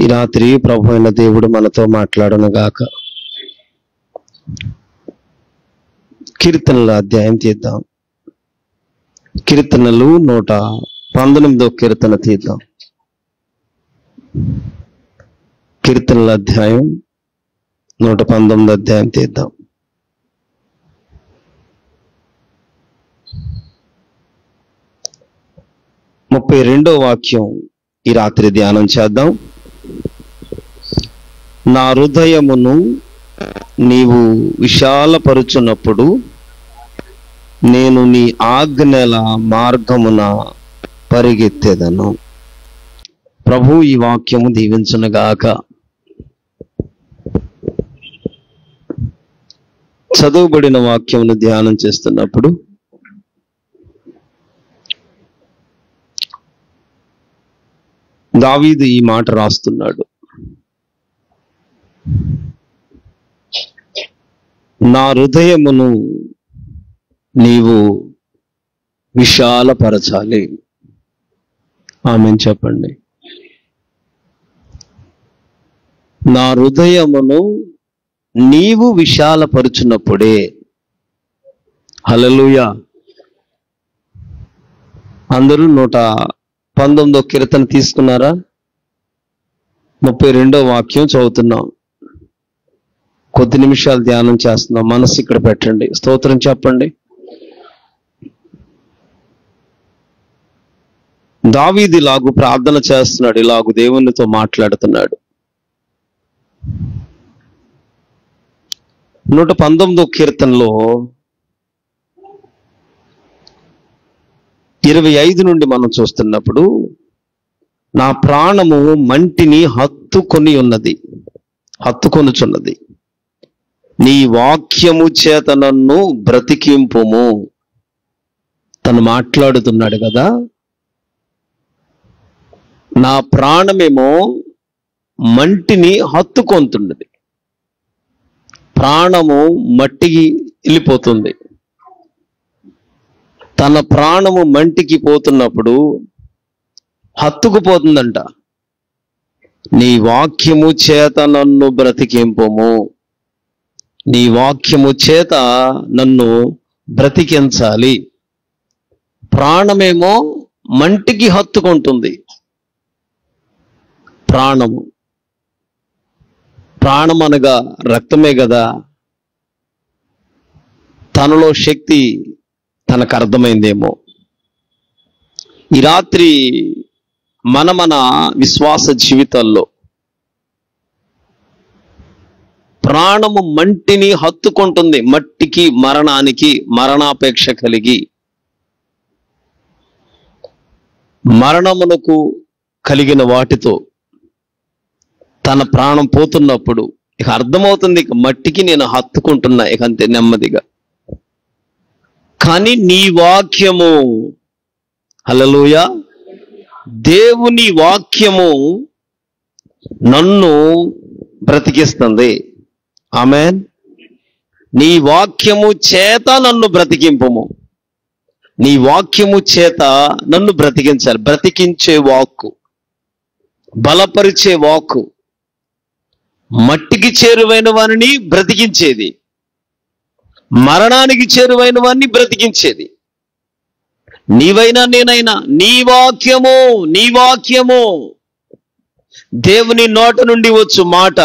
ఈ రాత్రి ప్రభు అయిన దేవుడు మనతో మాట్లాడును గాక. కీర్తనల అధ్యాయం తీద్దాం. కీర్తనలు 119వ కీర్తన తీద్దాం. కీర్తనల అధ్యాయం 119వ అధ్యాయం తీద్దాం. ముప్పై 32వ వాక్యం ఈ రాత్రి ధ్యానం చేద్దాం. నా హృదయమును నీవు విశాలపరుచున్నప్పుడు నేను నీ ఆజ్ఞల మార్గమున పరిగెత్తెదను. ప్రభు ఈ వాక్యము దీవించునుగాక. చదువుబడిన వాక్యమును ధ్యానం చేస్తున్నప్పుడు దావీదు ఈ మాట రాస్తున్నాడు. నా హృదయమును నీవు విశాలపరచాలి. ఆమేన్ చెప్పండి. నా హృదయమును నీవు విశాలపరుచున్నప్పుడే. హల్లెలూయా. అందరూ 119వ కీర్తన తీసుకున్నారా? 32వ వాక్యం చదువుతున్నాం. కొద్ది నిమిషాలు ధ్యానం చేస్తున్నాం. మనసు ఇక్కడ పెట్టండి. స్తోత్రం చెప్పండి. దావీదు ఇలాగు ప్రార్థన చేస్తున్నాడు, ఇలాగు దేవునితో మాట్లాడుతున్నాడు. 119వ కీర్తనలో 25 నుండి మనం చూస్తున్నప్పుడు, నా ప్రాణము మంటిని హత్తుకొనుచున్నది, నీ వాక్యము చేత నన్ను బ్రతికింపుము. తను మాట్లాడుతున్నాడు కదా. నా ప్రాణమేమో మంటిని హత్తుకొంటున్నది. ప్రాణము మట్టికి వెళ్ళిపోతుంది. తన ప్రాణము మంటికి పోతున్నప్పుడు హత్తుకుపోతుందంట. నీ వాక్యము చేత నన్ను బ్రతికింపుము, నీ వాక్యము చేత నన్ను బ్రతికించాలి. ప్రాణమేమో మంటికి హత్తుకుంటుంది. ప్రాణం అనగా రక్తమే కదా. తనలో శక్తి తనకు అర్థమైందేమో. ఈ రాత్రి మన విశ్వాస జీవితాల్లో ప్రాణము మంటిని హత్తుకుంటుంది. మట్టికి, మరణానికి, మరణాపేక్ష కలిగి, మరణమునకు కలిగిన వాటితో తన ప్రాణం పోతున్నప్పుడు ఇక అర్థమవుతుంది, ఇక మట్టికి నేను హత్తుకుంటున్నా, ఇక అంతే నెమ్మదిగా. కానీ నీ వాక్యము, హల్లెలూయా, దేవుని వాక్యము నన్ను బ్రతికిస్తుంది. ఆమేన్. నీ వాక్యము చేత నన్ను బ్రతికింపుము. నీ వాక్యము చేత నన్ను బ్రతికించాలి. బ్రతికించే వాక్కు, బలపరిచే వాక్కు, మట్టికి చేరువైన వారిని బ్రతికించేది, మరణానికి చేరువైన వారిని బ్రతికించేది. నీవైనా నేనైనా నీ వాక్యము దేవుని నోట నుండి వచ్చు మాట.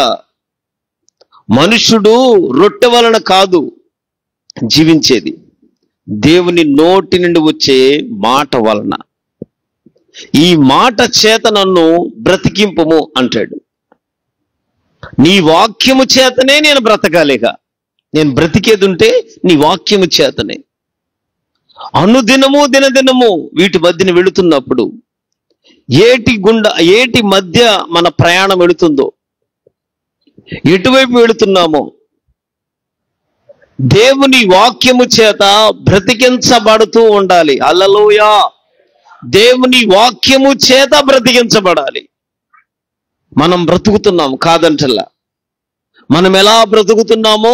మనుషుడు రొట్టె వలన కాదు జీవించేది, దేవుని నోటి నుండి వచ్చే మాట వలన. ఈ మాట చేత నన్ను బ్రతికింపుము అంటాడు. నీ వాక్యము చేతనే నేను బ్రతకాలిగా. నేను బ్రతికేది ఉంటే నీ వాక్యము చేతనే. అనుదినము దినదినము వీటి మధ్యన వెళుతున్నప్పుడు ఏటి మధ్య మన ప్రయాణం వెళుతుందో, ఎటువైపు వెళుతున్నామో దేవుని వాక్యము చేత బ్రతికించబడుతూ ఉండాలి. హల్లెలూయా. దేవుని వాక్యము చేత బ్రతికించబడాలి. మనం బ్రతుకుతున్నాము కాదంటల్లా. మనం ఎలా బ్రతుకుతున్నామో,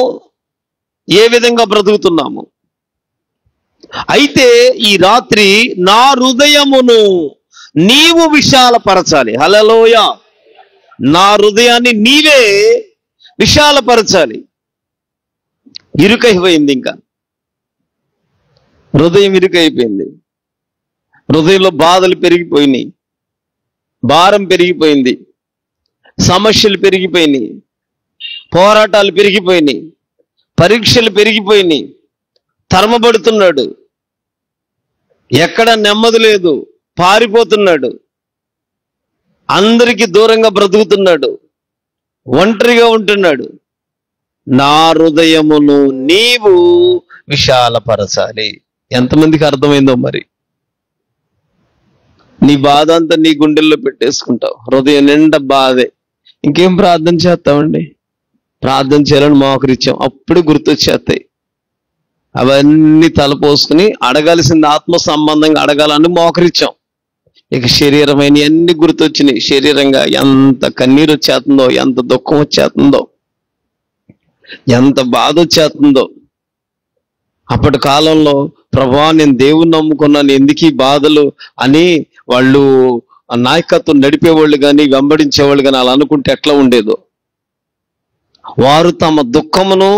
ఏ విధంగా బ్రతుకుతున్నాము. అయితే ఈ రాత్రి నా హృదయమును నీవు విశాలపరచాలి. హల్లెలూయా. నా హృదయాన్ని నీవే విశాలపరచాలి. ఇరుకైపోయింది, ఇంకా హృదయం ఇరుకైపోయింది. హృదయంలో బాధలు పెరిగిపోయినాయి, భారం పెరిగిపోయింది, సమస్యలు పెరిగిపోయినాయి, పోరాటాలు పెరిగిపోయినాయి, పరీక్షలు పెరిగిపోయినాయి. తరమబడుతున్నాడు, ఎక్కడ నెమ్మది లేదు, పారిపోతున్నాడు, అందరికీ దూరంగా బ్రతుకుతున్నాడు, ఒంటరిగా ఉంటున్నాడు. నా హృదయమును నీవు విశాలపరచాలి. ఎంతమందికి అర్థమైందో మరి. నీ బాధ అంతా నీ గుండెల్లో పెట్టేసుకుంటావు, హృదయం నిండా బాధే. ఇంకేం ప్రార్థన చేస్తామండి? ప్రార్థన చేయాలని మోకరిచ్చాం, అప్పుడు గుర్తొచ్చేస్తాయి. అవన్నీ తలపోసుకుని అడగాల్సింది ఆత్మ సంబంధంగా అడగాలని మోకరిచ్చాం. ఇక శరీరమైన అన్ని గుర్తొచ్చినాయి. శరీరంగా ఎంత కన్నీరు వచ్చేస్తుందో, ఎంత దుఃఖం వచ్చేస్తుందో, ఎంత బాధ వచ్చేస్తుందో. అప్పటి కాలంలో ప్రభా నేను దేవుని నమ్ముకున్నాను, ఎందుకు ఈ బాధలు అని వాళ్ళు నాయకత్వం నడిపేవాళ్ళు కానీ వెంబడించేవాళ్ళు కానీ అలా అనుకుంటే ఎట్లా ఉండేదో. వారు తమ దుఃఖమును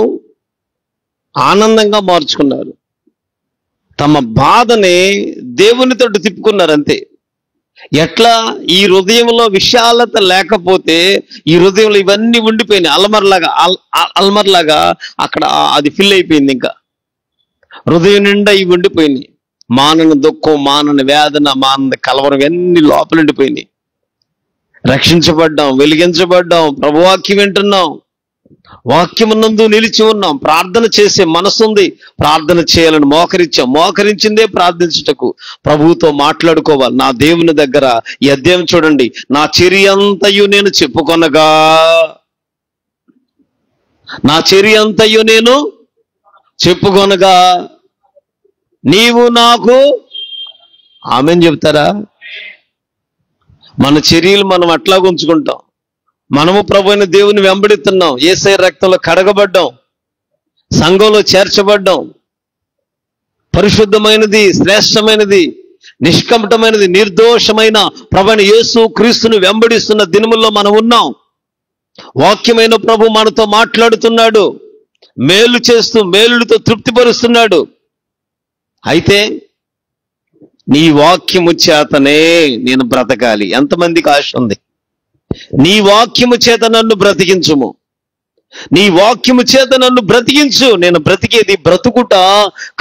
ఆనందంగా మార్చుకున్నారు, తమ బాధని దేవునితో తిప్పుకున్నారు, అంతే. ఎట్లా? ఈ హృదయంలో విశాలత లేకపోతే ఈ హృదయంలో ఇవన్నీ ఉండిపోయినాయి, అల్మర్లాగా అక్కడ అది ఫిల్ అయిపోయింది. ఇంకా హృదయం నిండా ఇవి ఉండిపోయినాయి. మానని దుఃఖం, మానని వేదన, మానని కలవరం ఇవన్నీ లోపల ఉండిపోయినాయి. రక్షించబడ్డాం, వెలిగించబడ్డాం, ప్రభువాక్యం వింటున్నాం, వాక్యమునందు నిలిచి ఉన్నాం, ప్రార్థన చేసే మనసుంది, ప్రార్థన చేయాలని మోకరించాం. మోకరించిందే ప్రార్థించుటకు, ప్రభువుతో మాట్లాడుకోవాలి. నా దేవుని దగ్గర ఈ అధ్యాయం చూడండి. నా చర్య అంతయు నేను చెప్పుకొనగా, నా చర్య అంతయు నేను చెప్పుకొనగా నీవు నాకు ఆమెన్ చెప్తారా? మన చర్యలు మనం అట్లా ఉంచుకుంటాం. మనము ప్రభు అయిన దేవుని వెంబడిస్తున్నాం, యేసయ్య రక్తంలో కడగబడ్డాం, సంఘంలో చేర్చబడ్డాం. పరిశుద్ధమైనది, శ్రేష్టమైనది, నిష్కపటమైనది, నిర్దోషమైన ప్రభు అయిన యేసు క్రీస్తుని వెంబడిస్తున్న దినముల్లో మనం ఉన్నాం. వాక్యమైన ప్రభు మనతో మాట్లాడుతున్నాడు, మేలు చేస్తూ మేలుతో తృప్తిపరుస్తున్నాడు. అయితే నీ వాక్యము చేతనే నేను బ్రతకాలి. ఎంతమందికి ఆశ ఉంది? నీ వాక్యము చేత నన్ను బ్రతికించుము, నీ వాక్యము చేత నన్ను బ్రతికించు. నేను బ్రతికేది బ్రతుకుట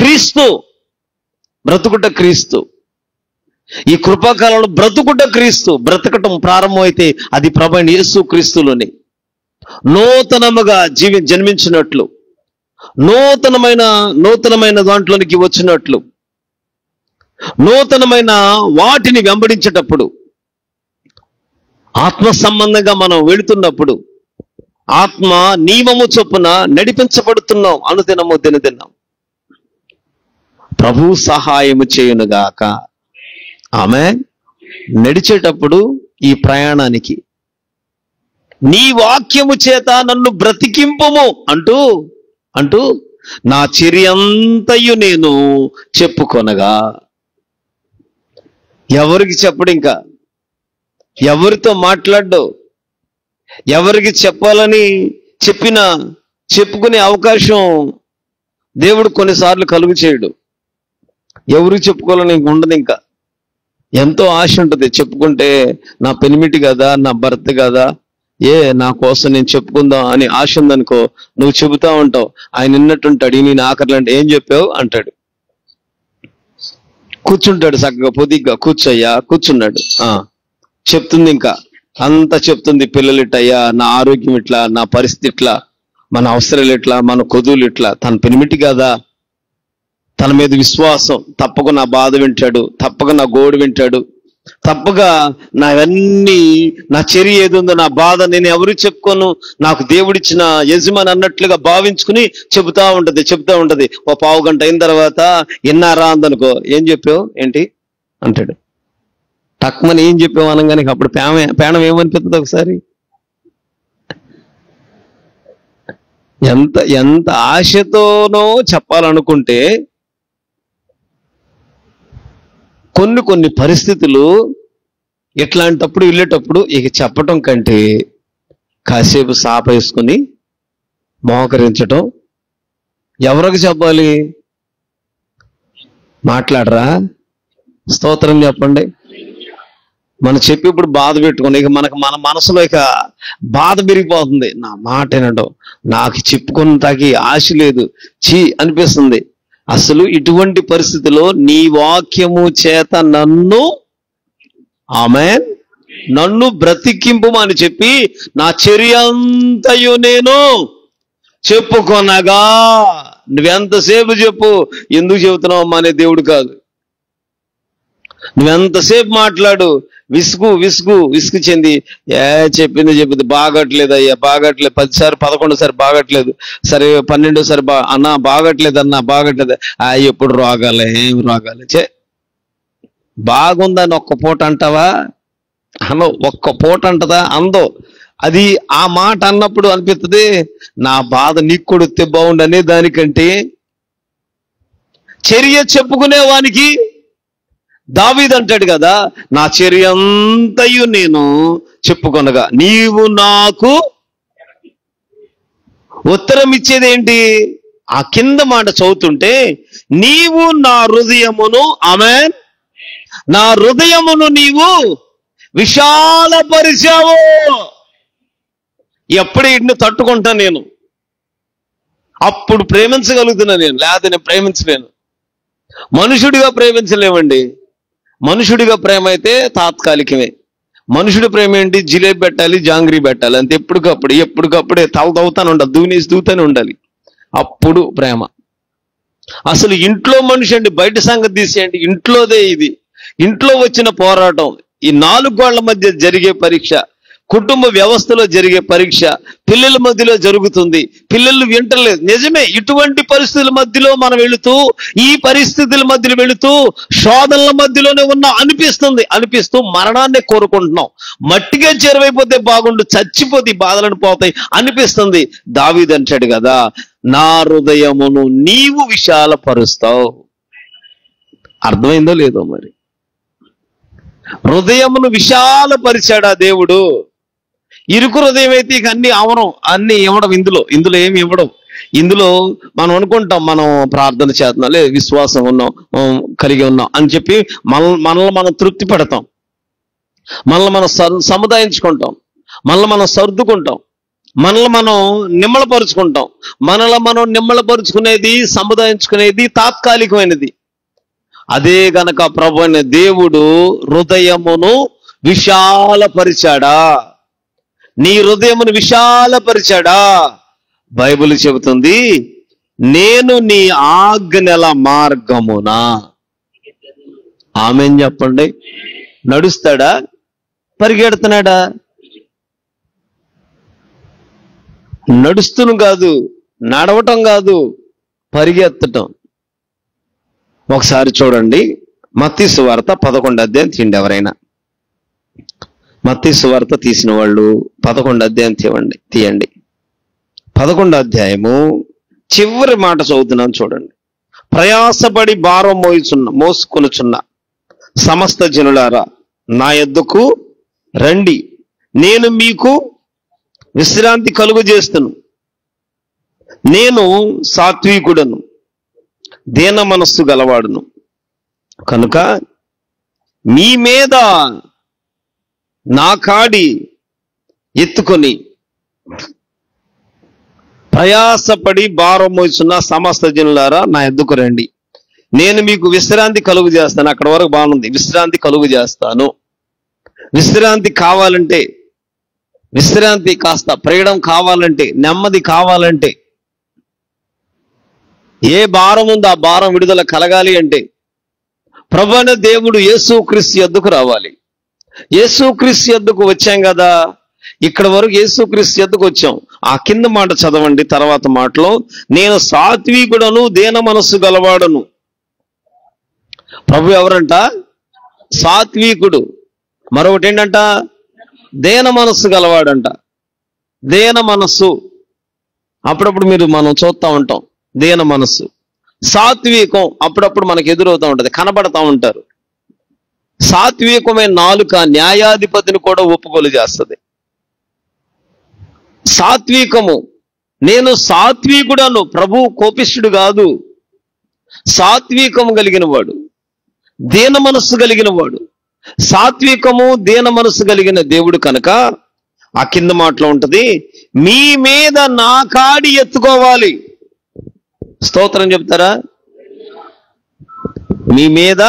క్రీస్తు, బ్రతుకుట క్రీస్తు. ఈ కృపాకాలంలో బ్రతుకుట క్రీస్తు. బ్రతకటం ప్రారంభమైతే అది ప్రభువైన యేసు క్రీస్తులోని నూతనముగా జన్మించినట్లు, నూతనమైన దాంట్లోనికి వచ్చినట్లు, నూతనమైన వాటిని వెంబడించేటప్పుడు, ఆత్మ సంబంధంగా మనం వెళుతున్నప్పుడు ఆత్మ నియమము చొప్పున నడిపించబడుతున్నాం. అనుదినము దినదినం ప్రభు సహాయము చేయునుగాక. ఆమేన్. నడిచేటప్పుడు ఈ ప్రయాణానికి నీ వాక్యము చేత నన్ను బ్రతికింపుము అంటూ నా చర్యంతయు నేను చెప్పుకొనగా. ఎవరికి చెప్పడు, ఇంకా ఎవరితో మాట్లాడ్డు, ఎవరికి చెప్పాలని చెప్పుకునే అవకాశం దేవుడు కొన్నిసార్లు కలుగు చేయడు. ఎవరికి చెప్పుకోవాలని ఇంక ఉండదు. ఇంకా ఎంతో ఆశ ఉంటుంది, చెప్పుకుంటే నా పెనిమిటి కదా, నా భర్త కదా, నా కోసం నేను చెప్పుకుందాం అని ఆశ ఉందనుకో, నువ్వు చెబుతా ఉంటావు, ఆయన నిన్నట్టుంటాడు, నేను ఆఖరిలంటే ఏం చెప్పావు అంటాడు. కూర్చుంటాడు చక్కగా, పొదిగ్గా కూర్చోయ్యా, కూర్చున్నాడు. చెప్తుంది, ఇంకా అంతా చెప్తుంది. పిల్లలు ఇట్టయ్యా, నా ఆరోగ్యం ఇట్లా, నా పరిస్థితి ఇట్లా, మన అవసరాలు ఇట్లా, మన కొదువులు ఇట్లా. తన పెనిమిటి కదా, తన మీద విశ్వాసం, తప్పక నా బాధ వింటాడు, తప్పక నా గోడు వింటాడు, తప్పగా నావన్నీ, నా చర్య ఏది ఉందో, నా బాధ నేను ఎవరు చెప్పుకోను, నాకు దేవుడిచ్చిన యజమాని అన్నట్లుగా భావించుకుని చెబుతా ఉంటది. ఓ పావు గంట అయిన తర్వాత ఎన్నారా అందనుకో, ఏం చెప్పావు ఏంటి అంటాడు. టక్మని ఏం చెప్పావు అనగానే అప్పుడు పేణం ఏమనిపిస్తుంది ఒకసారి. ఎంత ఆశతోనో చెప్పాలనుకుంటే కొన్ని పరిస్థితులు ఇట్లాంటప్పుడు వెళ్ళేటప్పుడు ఇక చెప్పటం కంటే కాసేపు సాప వేసుకుని మోకరించటం. ఎవరికి చెప్పాలి? మాట్లాడరా? స్తోత్రం చెప్పండి. మనం చెప్పి ఇప్పుడు బాధ పెట్టుకుని ఇక మన మనసులో ఇక బాధ పెరిగిపోతుంది. నా మాట వినడం, నాకు చెప్పుకున్నటానికి ఆశ లేదు, చీ అనిపిస్తుంది. అసలు ఇటువంటి పరిస్థితిలో నీ వాక్యము చేత నన్ను బ్రతికింపుమని చెప్పి నా చర్య అంతయు నేను చెప్పుకొనగా. నువ్వెంతసేపు చెప్పు, ఎందుకు చెబుతున్నావు అమ్మా అనే దేవుడు కాదు. నువ్వెంతసేపు మాట్లాడు, విసుగు చెంది చెప్పింది బాగట్లేదు అయ్యా, బాగట్లేదు, 10 సారి 11 సారి బాగట్లేదు, సరే 12 సారి అన్నా బాగట్లేదు, అన్నా బాగట్లేదు. ఎప్పుడు రోగాలే, ఏం రోగాలే, బాగుందని ఒక్క పూట అంటావా? ఒక్క పూట అంటదా? అందో. అది ఆ మాట అన్నప్పుడు అనిపిస్తుంది, నా బాధ నీకు కొడితే బాగుండనే దానికంటే చర్య చెప్పుకునేవానికి దావీదు అంటాడు కదా, నా చర్య అంతయు నేను చెప్పుకొనగా నీవు నాకు ఉత్తరం ఇచ్చేది ఏంటి? ఆ కింద మాట చదువుతుంటే, నీవు నా హృదయమును నా హృదయమును నీవు విశాలపరిచావు. ఎప్పుడు ఇన్ని తట్టుకుంటా నేను, అప్పుడు ప్రేమించగలుగుతున్నా నేను, లేకపోతే నేను ప్రేమించలేను. మనుషుడిగా ప్రేమించలేమండి. మనుషుడిగా ప్రేమ అయితే తాత్కాలికమే. మనుషుడి ప్రేమ ఏంటి? జిలేబీ పెట్టాలి, జాంగ్రీ పెట్టాలి, అంతే. ఎప్పటికప్పుడే తల తవ్వుతానే ఉండాలి, దూతూనే ఉండాలి, అప్పుడు ప్రేమ. అసలు ఇంట్లో మనిషి అండి, బయట సంగతి తీసేయండి, ఇంట్లోదే ఇది. ఇంట్లో వచ్చిన పోరాటం, ఈ 4 గోళ్ల మధ్య జరిగే పరీక్ష, కుటుంబ వ్యవస్థలో జరిగే పరీక్ష పిల్లల మధ్యలో జరుగుతుంది. పిల్లలు వింటలేదు, నిజమే. ఇటువంటి పరిస్థితుల మధ్యలో మనం వెళుతూ, ఈ పరిస్థితుల మధ్యలో వెళుతూ శోధనల మధ్యలోనే అనిపిస్తూ మరణాన్ని కోరుకుంటున్నాం. మట్టిగా చేరువైపోతే బాగుండు, చచ్చిపోతే బాధలను పోతాయి అనిపిస్తుంది. దావీదు అంటాడు కదా, నా హృదయమును నీవు విశాలపరుస్తావు. అర్థమైందో లేదో మరి? హృదయమును విశాలపరిచాడా దేవుడు? ఇరుకు హృదయం అయితే ఇక అన్ని ఇవ్వడం, ఇందులో ఏమి ఇవ్వడం. ఇందులో మనం అనుకుంటాం, మనం ప్రార్థన చేస్తున్నాం, లేదు విశ్వాసం ఉన్నాం, కలిగి ఉన్నాం అని చెప్పి మనల్ని మనం తృప్తి పెడతాం, మనల్ని మనం సముదాయించుకుంటాం, మనల్ని మనం సర్దుకుంటాం, మనల్ని మనం నిమ్మలపరుచుకుంటాం. మనం నిమ్మలపరుచుకునేది, సముదాయించుకునేది తాత్కాలికమైనది. అదే గనక ప్రభు అయిన దేవుడు హృదయమును విశాలపరిచాడా? నీ హృదయమును విశాలపరిచాడా? బైబిల్ చెబుతుంది, నేను నీ ఆజ్ఞల మార్గమున. ఆమేన్ చెప్పండి. నడుస్తాడా? పరిగెడుతున్నాడా? నడుస్తును కాదు, నడవటం కాదు, పరిగెత్తటం. ఒకసారి చూడండి, మత్తయి సువార్త 11వ అధ్యాయం తీయండి. ఎవరైనా మత్తయి సువార్త తీసిన వాళ్ళు 11వ అధ్యాయం తీయండి. 11వ అధ్యాయము చివరి మాట చదువుతున్నాను చూడండి. ప్రయాసపడి భారం మోసుకొనుచున్న సమస్త జనులారా నా యొద్దకు రండి, నేను మీకు విశ్రాంతి కలుగజేస్తును. నేను సాత్వికుడను, దీన మనస్సు గలవాడును కనుక మీ మీద నా కాడి ఎత్తుకొని ప్రయాసపడి భారం మోస్తున్న సమస్త జనులారా నా యొద్దకు రండి, నేను మీకు విశ్రాంతి కలుగు చేస్తాను. అక్కడ వరకు బాగుంది, విశ్రాంతి కలుగు చేస్తాను. విశ్రాంతి కావాలంటే, విశ్రాంతి కాస్త ఫ్రీడమ్ కావాలంటే, నెమ్మది కావాలంటే, ఏ భారం ఉందో ఆ భారం విడుదల కలగాలి అంటే ప్రభువైన దేవుడు యేసుక్రీస్తు యొద్దకు రావాలి. యేసుక్రీస్తు యొద్దకు వచ్చాం కదా, ఇక్కడ వరకు యేసుక్రీస్తు యొద్దకు వచ్చాం. ఆ కింద మాట చదవండి, తర్వాత మాటలో, నేను సాత్వికుడను, దీన మనస్సు గలవాడను. ప్రభు ఎవరంట? సాత్వికుడు. మరొకటి ఏంటంట? దీన మనస్సు గలవాడంట. దీన మనస్సు అప్పుడప్పుడు మనం చూస్తూ ఉంటాం. దీన మనస్సు, సాత్వికం అప్పుడప్పుడు మనకు ఎదురవుతూ ఉంటుంది, కనబడతా ఉంటారు. సాత్వికమైన నాలుక న్యాయాధిపతిని కూడా ఒప్పుకోలు చేస్తుంది. సాత్వికము, నేను సాత్వికుడను, ప్రభు కోపిష్ఠుడు కాదు, సాత్వికము కలిగిన వాడు, దీన మనస్సు కలిగిన వాడు, సాత్వికము దీన మనస్సు కలిగిన దేవుడు కనుక ఆ కింద మాటలో ఉంటది, మీ మీద నా కాడి ఎత్తుకోవాలి. స్తోత్రం చెప్తారా? మీ మీద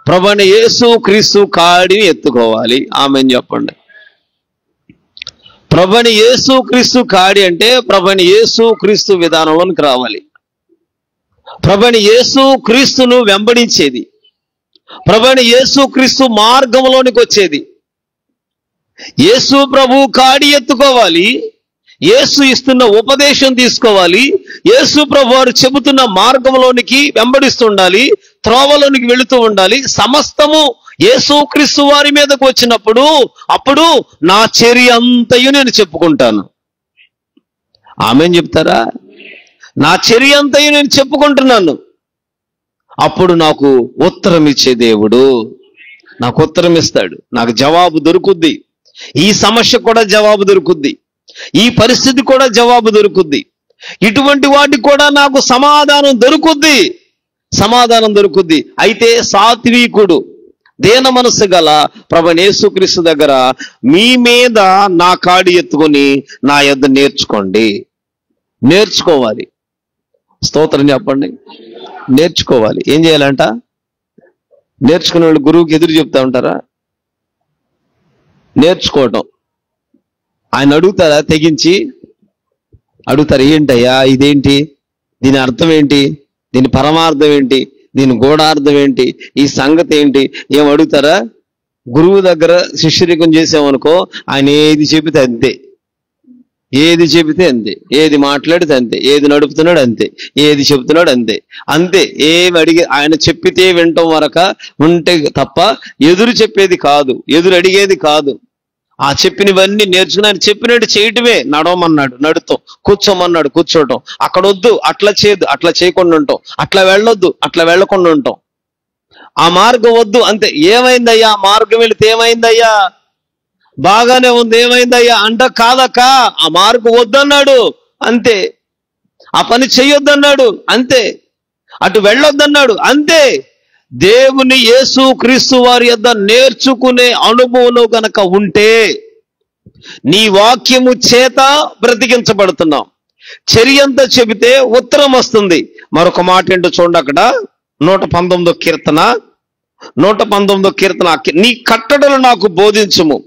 ప్రభువైన యేసు క్రీస్తు కాడిని ఎత్తుకోవాలి. ఆమేన్ చెప్పండి. ప్రభువైన యేసు క్రీస్తు కాడి అంటే ప్రభువైన యేసు క్రీస్తు విధానంలోనికి రావాలి. ప్రభువైన యేసు క్రీస్తును వెంబడించేది, ప్రభువైన యేసు క్రీస్తు మార్గంలోనికి వచ్చేది. యేసు ప్రభు కాడి ఎత్తుకోవాలి, యేసు ఇస్తున్న ఉపదేశం తీసుకోవాలి, యేసు ప్రభు వారు చెబుతున్న మార్గంలోనికి వెంబడిస్తుండాలి, త్రోవలోనికి వెళుతూ ఉండాలి. సమస్తము యేసు క్రీస్తు వారి మీదకు వచ్చినప్పుడు అప్పుడు నా చర్య అంతయు నేను చెప్పుకుంటాను. ఆమేన్ చెప్తారా? నా చర్య అంతయు నేను చెప్పుకుంటున్నాను. అప్పుడు నాకు ఉత్తరం ఇచ్చే దేవుడు నాకు ఉత్తరం ఇస్తాడు, నాకు జవాబు దొరుకుద్ది. ఈ సమస్య కూడా జవాబు దొరుకుద్ది, ఈ పరిస్థితి కూడా జవాబు దొరుకుద్ది, ఇటువంటి వాటికి కూడా నాకు సమాధానం దొరుకుద్ది, సమాధానం దొరుకుద్ది. అయితే సాత్వికుడు దీన మనస్సు గల ప్రభువైన యేసుక్రీస్తు దగ్గర మీ మీద నా కాడి ఎత్తుకొని నా యొద్ద నేర్చుకోండి. నేర్చుకోవాలి. స్తోత్రం చెప్పండి. నేర్చుకోవాలి. ఏం చేయాలంట? నేర్చుకునే వాళ్ళు గురువుకి ఎదురు చెప్తా ఉంటారా? నేర్చుకోవటం. ఆయన అడుగుతారా? తెగించి అడుగుతారు, ఏంటయ్యా ఇదేంటి, దీని అర్థం ఏంటి, దీని పరమార్థం ఏంటి, దీని గూఢార్థం ఏంటి, ఈ సంగతి ఏంటి, ఏం అడుగుతారా? గురువు దగ్గర శిష్యరికం చేసామనుకో, ఆయన ఏది చెబితే అంతే, ఏది చెబితే అంతే, ఏది మాట్లాడితే అంతే, ఏది నడుపుతున్నాడు అంతే, ఏది చెబుతున్నాడు అంతే, అంతే. ఏమి అడిగే ఆయన చెప్పితే వింటాం వరక ఉంటే తప్ప ఎదురు చెప్పేది కాదు, ఎదురు అడిగేది కాదు. ఆ చెప్పినవన్నీ నేర్చుకుని ఆయన చెప్పినట్టు చేయటమే. నడవమన్నాడు నడుతాం, కూర్చోమన్నాడు కూర్చోవటం, అక్కడ వద్దు అట్లా చేయదు అట్లా చేయకుండా ఉంటాం, అట్లా వెళ్ళొద్దు అట్లా వెళ్ళకుండా ఉంటాం, ఆ మార్గం వద్దు అంతే. ఏమైందయ్యా మార్గం వెళితే ఏమైందయ్యా, బాగానే ఉంది, ఏమైందయ్యా అంట, కాదక్క ఆ మార్గం వద్దన్నాడు అంతే, ఆ పని చెయ్యొద్దన్నాడు అంతే, అటు వెళ్ళొద్దన్నాడు అంతే. దేవుని యేసు క్రీస్తు వారి యొద్ద నేర్చుకునే అనుభవంలో గనక ఉంటే నీ వాక్యము చేత బ్రతికించబడుతున్నాం. చర్యంతా చెబితే ఉత్తరం వస్తుంది. మరొక మాట ఏంటో చూడండి, అక్కడ 119వ కీర్తన 119వ కీర్తన, నీ కట్టడలు నాకు బోధించుము,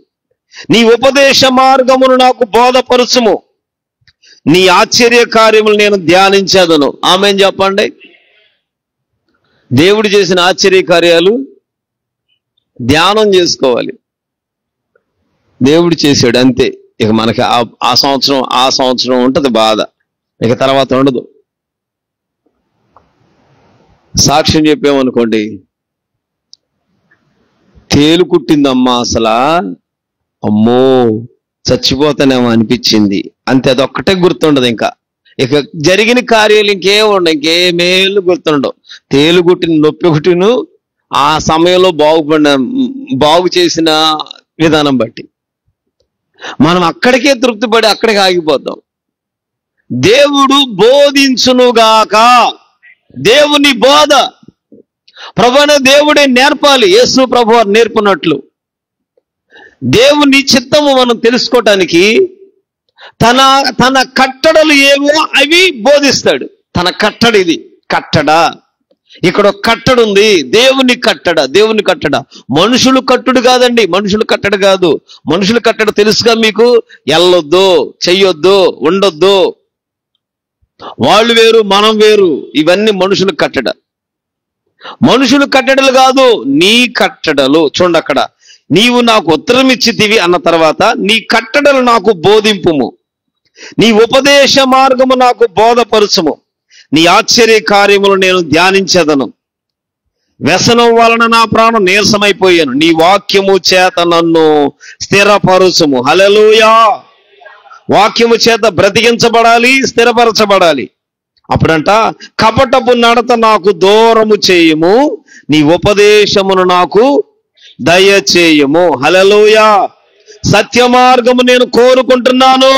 నీ ఉపదేశ మార్గమును నాకు బోధపరుచుము, నీ ఆశ్చర్య కార్యములు నేను ధ్యానించేదను. ఆమేన్ చెప్పండి. దేవుడు చేసిన ఆశ్చర్య కార్యాలు ధ్యానం చేసుకోవాలి. దేవుడు చేశాడు అంతే. ఇక మనకి ఆ సంవత్సరం ఉంటది బాధ, ఇక తర్వాత ఉండదు. సాక్ష్యం చెప్పామనుకోండి, తేలు కుట్టిందమ్మా, అసలా అమ్మో చచ్చిపోతానేమో అనిపించింది అంతే. అదొక్కటే గుర్తుండదు. ఇంకా ఇక జరిగిన కార్యాలు ఇంకేముండవు, ఇంకేమేళ్ళు గుర్తుండవు. తేలుగుట్టిన నొప్పి ఒకటిను ఆ సమయంలో బాగు చేసిన విధానం బట్టి మనం అక్కడికే తృప్తిపడి అక్కడికి ఆగిపోతాం. దేవుడు బోధించునుగాక. దేవుని బోధ ప్రభువైన దేవుడే నేర్పాలి. యేసు ప్రభువు నేర్పినట్లు దేవుని చిత్తము మనం తెలుసుకోవటానికి తన కట్టడలు ఏవో అవి బోధిస్తాడు. తన కట్టడ, ఇది కట్టడ, ఇక్కడ ఒక కట్టడ ఉంది, దేవుని కట్టడ. దేవుని కట్టడ మనుషులు కట్టుడు కాదండి, మనుషులు కట్టడ కాదు. మనుషులు కట్టడ తెలుసుగా మీకు, వెళ్ళొద్దు, చెయ్యొద్దు, ఉండొద్దు, వాళ్ళు వేరు మనం వేరు, ఇవన్నీ మనుషులు కట్టడ. మనుషులు కట్టడలు కాదు, నీ కట్టడలు. చూడండి అక్కడ, నీవు నాకు ఉత్తరం ఇచ్చితివి అన్న తర్వాత నీ కట్టడలు నాకు బోధింపుము, నీ ఉపదేశ మార్గము నాకు బోధపరుచుము, నీ ఆశ్చర్య కార్యములు నేను ధ్యానించదను. వ్యసనం వలన నా ప్రాణం నీరసమైపోయాను, నీ వాక్యము చేత నన్ను స్థిరపరుచుము. హల్లెలూయా. వాక్యము చేత బ్రతికించబడాలి, స్థిరపరచబడాలి. అప్పుడంట, కపటపు నడత నాకు దూరము చేయుము, నీ ఉపదేశమును నాకు దయచేయము. హల్లెలూయా. సత్య మార్గము నేను కోరుకుంటున్నాను.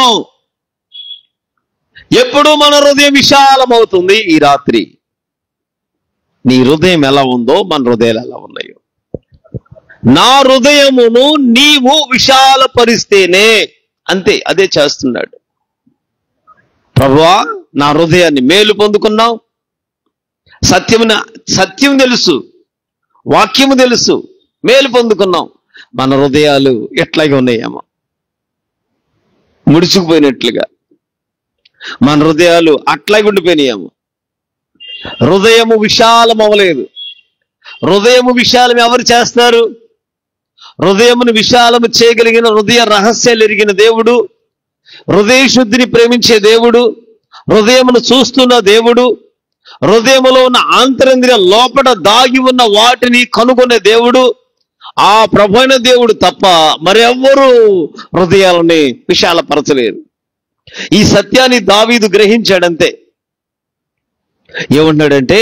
ఎప్పుడు మన హృదయం విశాలమవుతుంది? ఈ రాత్రి నీ హృదయం ఎలా ఉందో మన హృదయాలు ఎలా ఉన్నాయో. నా హృదయమును నీవు విశాలపరిస్తేనే, అంతే, అదే చేస్తున్నాడు. ప్రభువా, నా హృదయాన్ని మేలు పొందుకున్నావు. సత్యం తెలుసు, వాక్యము తెలుసు, మేలు పొందుకున్నాం. మన హృదయాలు ఎట్లాగే ఉన్నాయేమో, ముడుచుకుపోయినట్లుగా మన హృదయాలు అట్లాగే ఉండిపోయినాయేమో. హృదయము విశాలం అవ్వలేదు. హృదయము విశాలం ఎవరు చేస్తారు? హృదయమును విశాలము చేయగలిగిన, హృదయ రహస్యాలు ఎరిగిన దేవుడు, హృదయ శుద్ధిని ప్రేమించే దేవుడు, హృదయమును చూస్తున్న దేవుడు, హృదయములో ఉన్న ఆంతరంద్రియ లోపల దాగి ఉన్న వాటిని కనుగొనే దేవుడు, ఆ ప్రభువైన దేవుడు తప్ప మరెవ్వరూ హృదయాలని విశాలపరచలేరు. ఈ సత్యాన్ని దావీదు గ్రహించాడంతే. ఏమన్నాడంటే,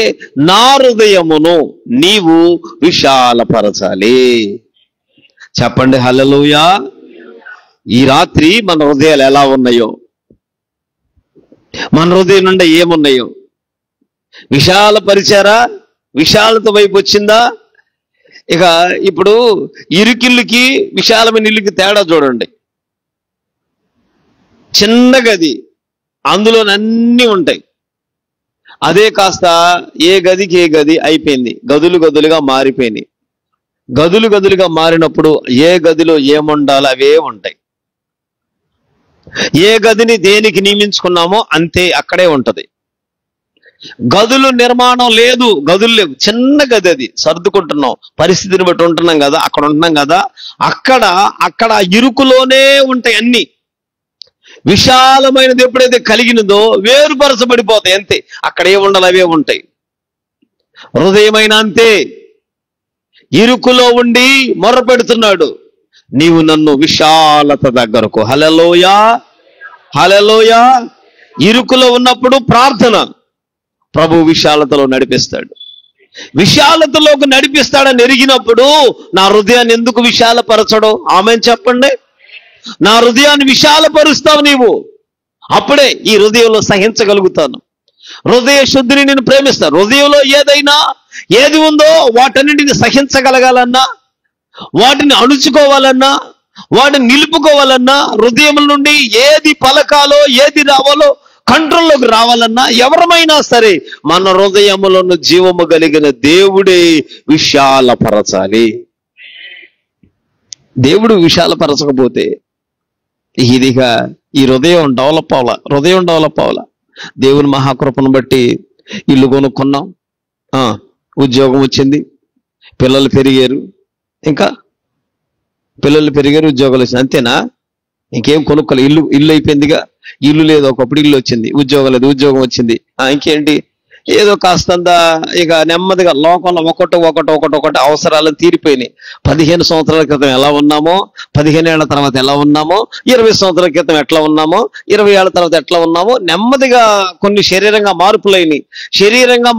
నా హృదయమును నీవు విశాలపరచాలి. చెప్పండి హల్లెలూయా. ఈ రాత్రి మన హృదయాలు ఎలా ఉన్నాయో, మన హృదయం నుండి ఏమున్నాయో విశాలపరిచారా? విశాలత వైపు వచ్చిందా? ఇక ఇప్పుడు ఇరుకిల్లుకి విశాలమైన ఇల్లుకి తేడా చూడండి. చిన్న గది, అందులోనన్నీ ఉంటాయి. అదే కాస్త ఏ గదికి ఏ గది అయిపోయింది, గదులు గదులుగా మారిపోయినాయి. గదులు గదులుగా మారినప్పుడు ఏ గదిలో ఏముండాలో అవే ఉంటాయి. ఏ గదిని దేనికి నియమించుకున్నామో అంతే అక్కడే ఉంటది. గదులు నిర్మాణం లేదు, గదులు లేవు, చిన్న గది, అది సర్దుకుంటున్నాం, పరిస్థితిని బట్టి ఉంటున్నాం కదా, అక్కడ ఉంటున్నాం కదా, అక్కడ ఇరుకులోనే ఉంటాయి అన్ని. విశాలమైనది ఎప్పుడైతే కలిగినదో వేరుపరచబడిపోతాయి, అంతే. అక్కడ ఏ ఉండాలి అవే ఉంటాయి. హృదయమైన అంతే, ఇరుకులో ఉండి మొర్ర పెడుతున్నాడు, నీవు నన్ను విశాలత దగ్గరకు. హల్లెలూయా, హల్లెలూయా. ఇరుకులో ఉన్నప్పుడు ప్రార్థన, ప్రభు విశాలతలో నడిపిస్తాడు. విశాలతలోకి నడిపిస్తాడని ఎరిగినప్పుడు నా హృదయాన్ని ఎందుకు విశాలపరచడం? ఆమేన్ చెప్పండి. నా హృదయాన్ని విశాలపరుస్తావు నీవు, అప్పుడే ఈ హృదయంలో సహించగలుగుతాను. హృదయ శుద్ధిని నేను ప్రేమిస్తాను. హృదయంలో ఏది ఉందో వాటన్నింటిని సహించగలగాలన్నా, వాటిని అణుచుకోవాలన్నా, వాటిని నిలుపుకోవాలన్నా, హృదయం నుండి ఏది పలకాలో ఏది రావాలో కంట్రోల్లోకి రావాలన్నా, ఎవరమైనా సరే మన హృదయములను జీవము కలిగిన దేవుడే విశాలపరచాలి. దేవుడు విశాలపరచకపోతే ఇదిగా ఈ హృదయం డెవలప్ అవ్వాల. దేవుని మహాకృపను బట్టి ఇల్లు కొనుక్కున్నాం, ఉద్యోగం వచ్చింది, పిల్లలు పెరిగారు, ఉద్యోగాలు వచ్చింది, అంతేనా? ఇంకేం కొనుక్కోలే. ఇల్లు అయిపోయిందిగా. ఇల్లు లేదు, ఒకప్పుడు ఇల్లు వచ్చింది. ఉద్యోగం లేదు, ఉద్యోగం వచ్చింది. ఇంకేంటి? ఏదో కాస్తంత ఇక నెమ్మదిగా లోకంలో ఒకటి అవసరాలను తీరిపోయినాయి. 15 సంవత్సరాల క్రితం ఎలా ఉన్నామో, 15 ఏళ్ల తర్వాత ఎలా ఉన్నామో, 20 సంవత్సరాల క్రితం ఎట్లా ఉన్నామో, 20 ఏళ్ల తర్వాత ఎట్లా ఉన్నామో, నెమ్మదిగా కొన్ని శరీరంగా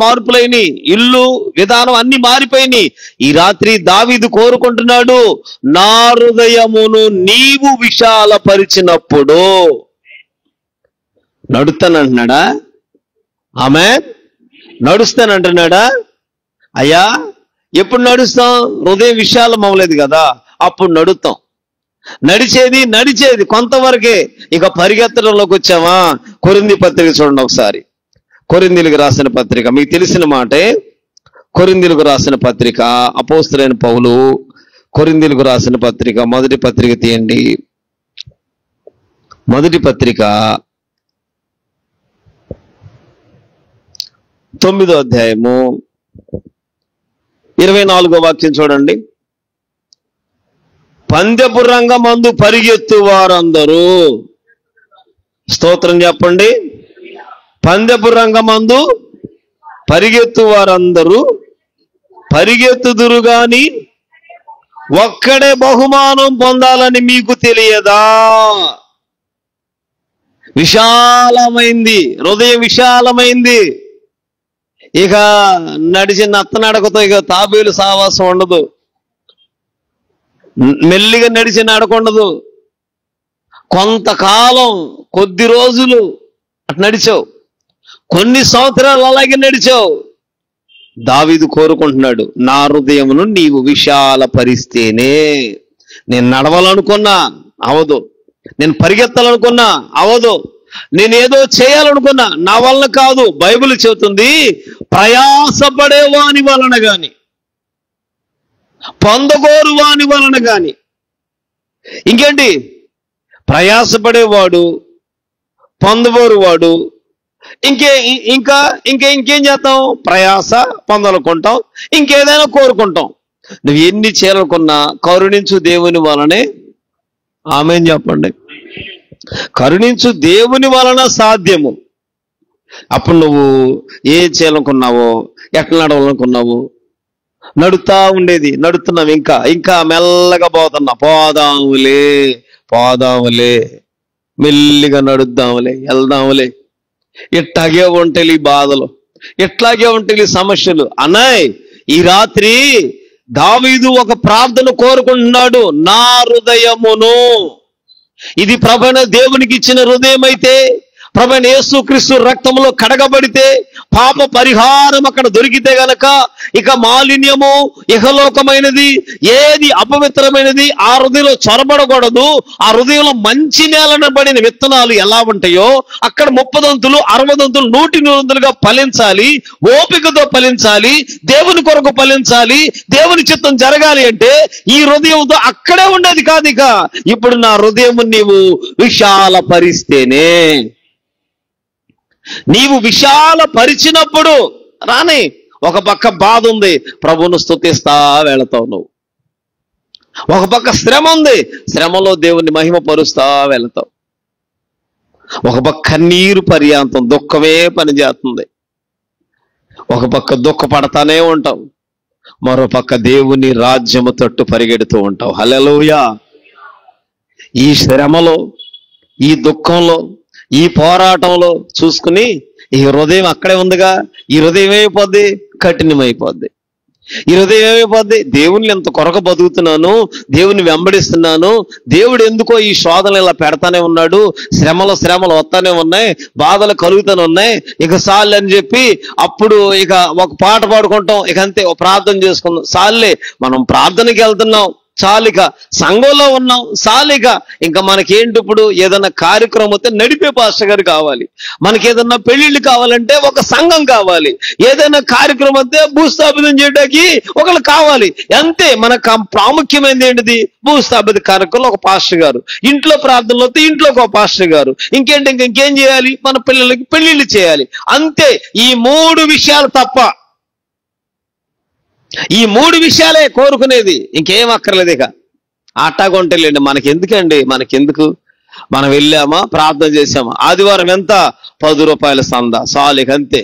మార్పులైనవి, ఇల్లు విధానం అన్ని మారిపోయినాయి. ఈ రాత్రి దావీదు కోరుకుంటున్నాడు, నా హృదయమును నీవు విశాలపరిచినప్పుడు నడుస్తానంటున్నాడా? ఆమేన్. నడుస్తానంటున్నాడా? అయ్యా, ఎప్పుడు నడుస్తాం? హృదయం విశాలం అవ్వలేదు కదా, అప్పుడు నడుస్తాం. నడిచేది కొంతవరకే, ఇక పరిగెత్తడంలోకి వచ్చామా? కొరింథీ పత్రిక చూడండి ఒకసారి. కొరింథీలకు రాసిన పత్రిక, మీకు తెలిసిన మాటే. కొరింథీలకు రాసిన పత్రిక, అపోస్తలుడైన పౌలు కొరింథీలకు రాసిన పత్రిక, మొదటి పత్రిక తీయండి. మొదటి పత్రిక 9వ అధ్యాయము 24వ వాక్యం చూడండి. పందెపు రంగమందు పరిగెత్తు వారందరూ, స్తోత్రం చెప్పండి. పందెపు రంగమందు పరిగెత్తు వారందరూ పరిగెత్తుదురు గాని ఒక్కడే బహుమానం పొందాలని మీకు తెలియదా? విశాలమైంది, హృదయం విశాలమైంది. ఇక నడిచి నత్తనడకతో ఇక తాబేలు సావాసం ఉండదు, మెల్లిగా నడిచి నడకుండదు. కొంతకాలం కొద్ది రోజులు అటు నడిచావు, కొన్ని సంవత్సరాలు అలాగే నడిచావు. దావీదు కోరుకుంటున్నాడు, నా హృదయమును నీవు విశాలపరిస్తేనే. నేను నడవాలనుకున్నా అవదు, నేను పరిగెత్తాలనుకున్నా అవదు, నేనేదో చేయాలనుకున్నా నా వలన కాదు. బైబిల్ చెబుతుంది, ప్రయాసపడే వాని వలన గాని పొందగోరు వాని వలన గాని. ఇంకేంటి? ప్రయాసపడేవాడు, పొందగోరువాడు. ఇంకేం చేస్తాం? ప్రయాస పొందాలనుకుంటాం, ఇంకేదైనా కోరుకుంటాం. నువ్వు ఎన్ని చేయాలనుకున్నా కరుణించు దేవుని వలనే. ఆమేన్ చెప్పండి. కరుణించు దేవుని వలన సాధ్యము. అప్పుడు నువ్వు ఏం చేయాలనుకున్నావో, ఎట్లా నడవాలనుకున్నావు, నడుతా ఉండేది, నడుతున్నావు, ఇంకా మెల్లగా పోదాములే, మెల్లిగా నడుద్దాములే, వెళ్దాములే. ఇట్లాగే ఉంటాయి ఈ బాధలు, ఇట్లాగే ఉంటాయి ఈ సమస్యలు. అన్నాయ్, ఈ రాత్రి దావీదు ఒక ప్రార్థన కోరుకుంటున్నాడు, నా హృదయమును. ఇది ప్రభువైన దేవునికి ఇచ్చిన హృదయం అయితే, ప్రభువైన యేసుక్రీస్తు రక్తంలో కడగబడితే, పాప పరిహారం అక్కడ దొరికితే గనక ఇక మాలిన్యము, ఇహలోకమైనది, ఏది అపవిత్రమైనది ఆ హృదయంలో చొరబడకూడదు. ఆ హృదయంలో మంచి నేలన పడిన విత్తనాలు ఎలా ఉంటాయో అక్కడ 30 దంతులు 60 దంతులు 100 ఫలించాలి. ఓపికతో ఫలించాలి, దేవుని కొరకు ఫలించాలి. దేవుని చిత్తం జరగాలి అంటే ఈ హృదయంతో అక్కడే ఉండేది కాదు. ఇక ఇప్పుడు నా హృదయము నీవు విశాలపరిస్తేనే. నీవు విశాలపరిచినప్పుడు రాని ఒక పక్క బాధ ఉంది, ప్రభువును స్తుతిస్తా వెళతావు నువ్వు. ఒక పక్క శ్రమ ఉంది, శ్రమలో దేవుని మహిమ పరుస్తా వెళతావు. ఒక పక్క కన్నీరు పర్యాంతం దుఃఖమే పనిచేస్తుంది. ఒక పక్క దుఃఖపడతానే ఉంటావు, మరో పక్క దేవుని రాజ్యము తట్టు పరిగెడుతూ ఉంటావు. హల్లెలూయా. ఈ శ్రమలో, ఈ దుఃఖంలో, ఈ పోరాటంలో చూసుకుని ఈ హృదయం అక్కడే ఉందిగా, ఈ హృదయం ఏమైపోద్ది? కఠినమైపోద్ది. ఈ హృదయం ఏమైపోద్ది? దేవుని ఎంత కొరక బతుకుతున్నాను, దేవుని వెంబడిస్తున్నాను, దేవుడు ఎందుకో ఈ శోధనలు ఇలా పెడతానే ఉన్నాడు, శ్రమలు వస్తానే ఉన్నాయి, బాధలు కలుగుతూనే ఉన్నాయి, ఇక సాల్లే అని చెప్పి అప్పుడు ఇక ఒక పాట పాడుకుంటాం, ఇక అంతే ప్రార్థన చేసుకుందాం, సాల్లే మనం ప్రార్థనకి వెళ్తున్నాం, చాలిక సంఘంలో ఉన్నాం, చాలిక ఇంకా మనకేంటి? ఇప్పుడు ఏదైనా కార్యక్రమం వస్తే నడిపే పాస్టర్ గారు కావాలి, మనకి ఏదన్నా పెళ్లిళ్ళు కావాలంటే ఒక సంఘం కావాలి, ఏదైనా కార్యక్రమం వస్తే భూస్థాపితం చేయడానికి ఒకళ్ళు కావాలి. అంతే. మనకు ప్రాముఖ్యమైనది ఏంటిది? భూస్థాపిత కార్యక్రమంలో ఒక పాస్టర్ గారు, ఇంట్లో ప్రార్థనలు వస్తే ఇంట్లోకి ఒక పాస్టర్ గారు, ఇంకేం చేయాలి? మన పిల్లలకి పెళ్లిళ్ళు చేయాలి. అంతే. ఈ 3 విషయాలు తప్ప, ఈ 3 విషయాలే కోరుకునేది, ఇంకేం అక్కర్లేదు. ఇక అట్టాగొంటలేండి, మనకెందుకు? మనం వెళ్ళామా, ప్రార్థన చేసామా, ఆదివారం ఎంత? 10 రూపాయల సందా, సాలిక అంతే.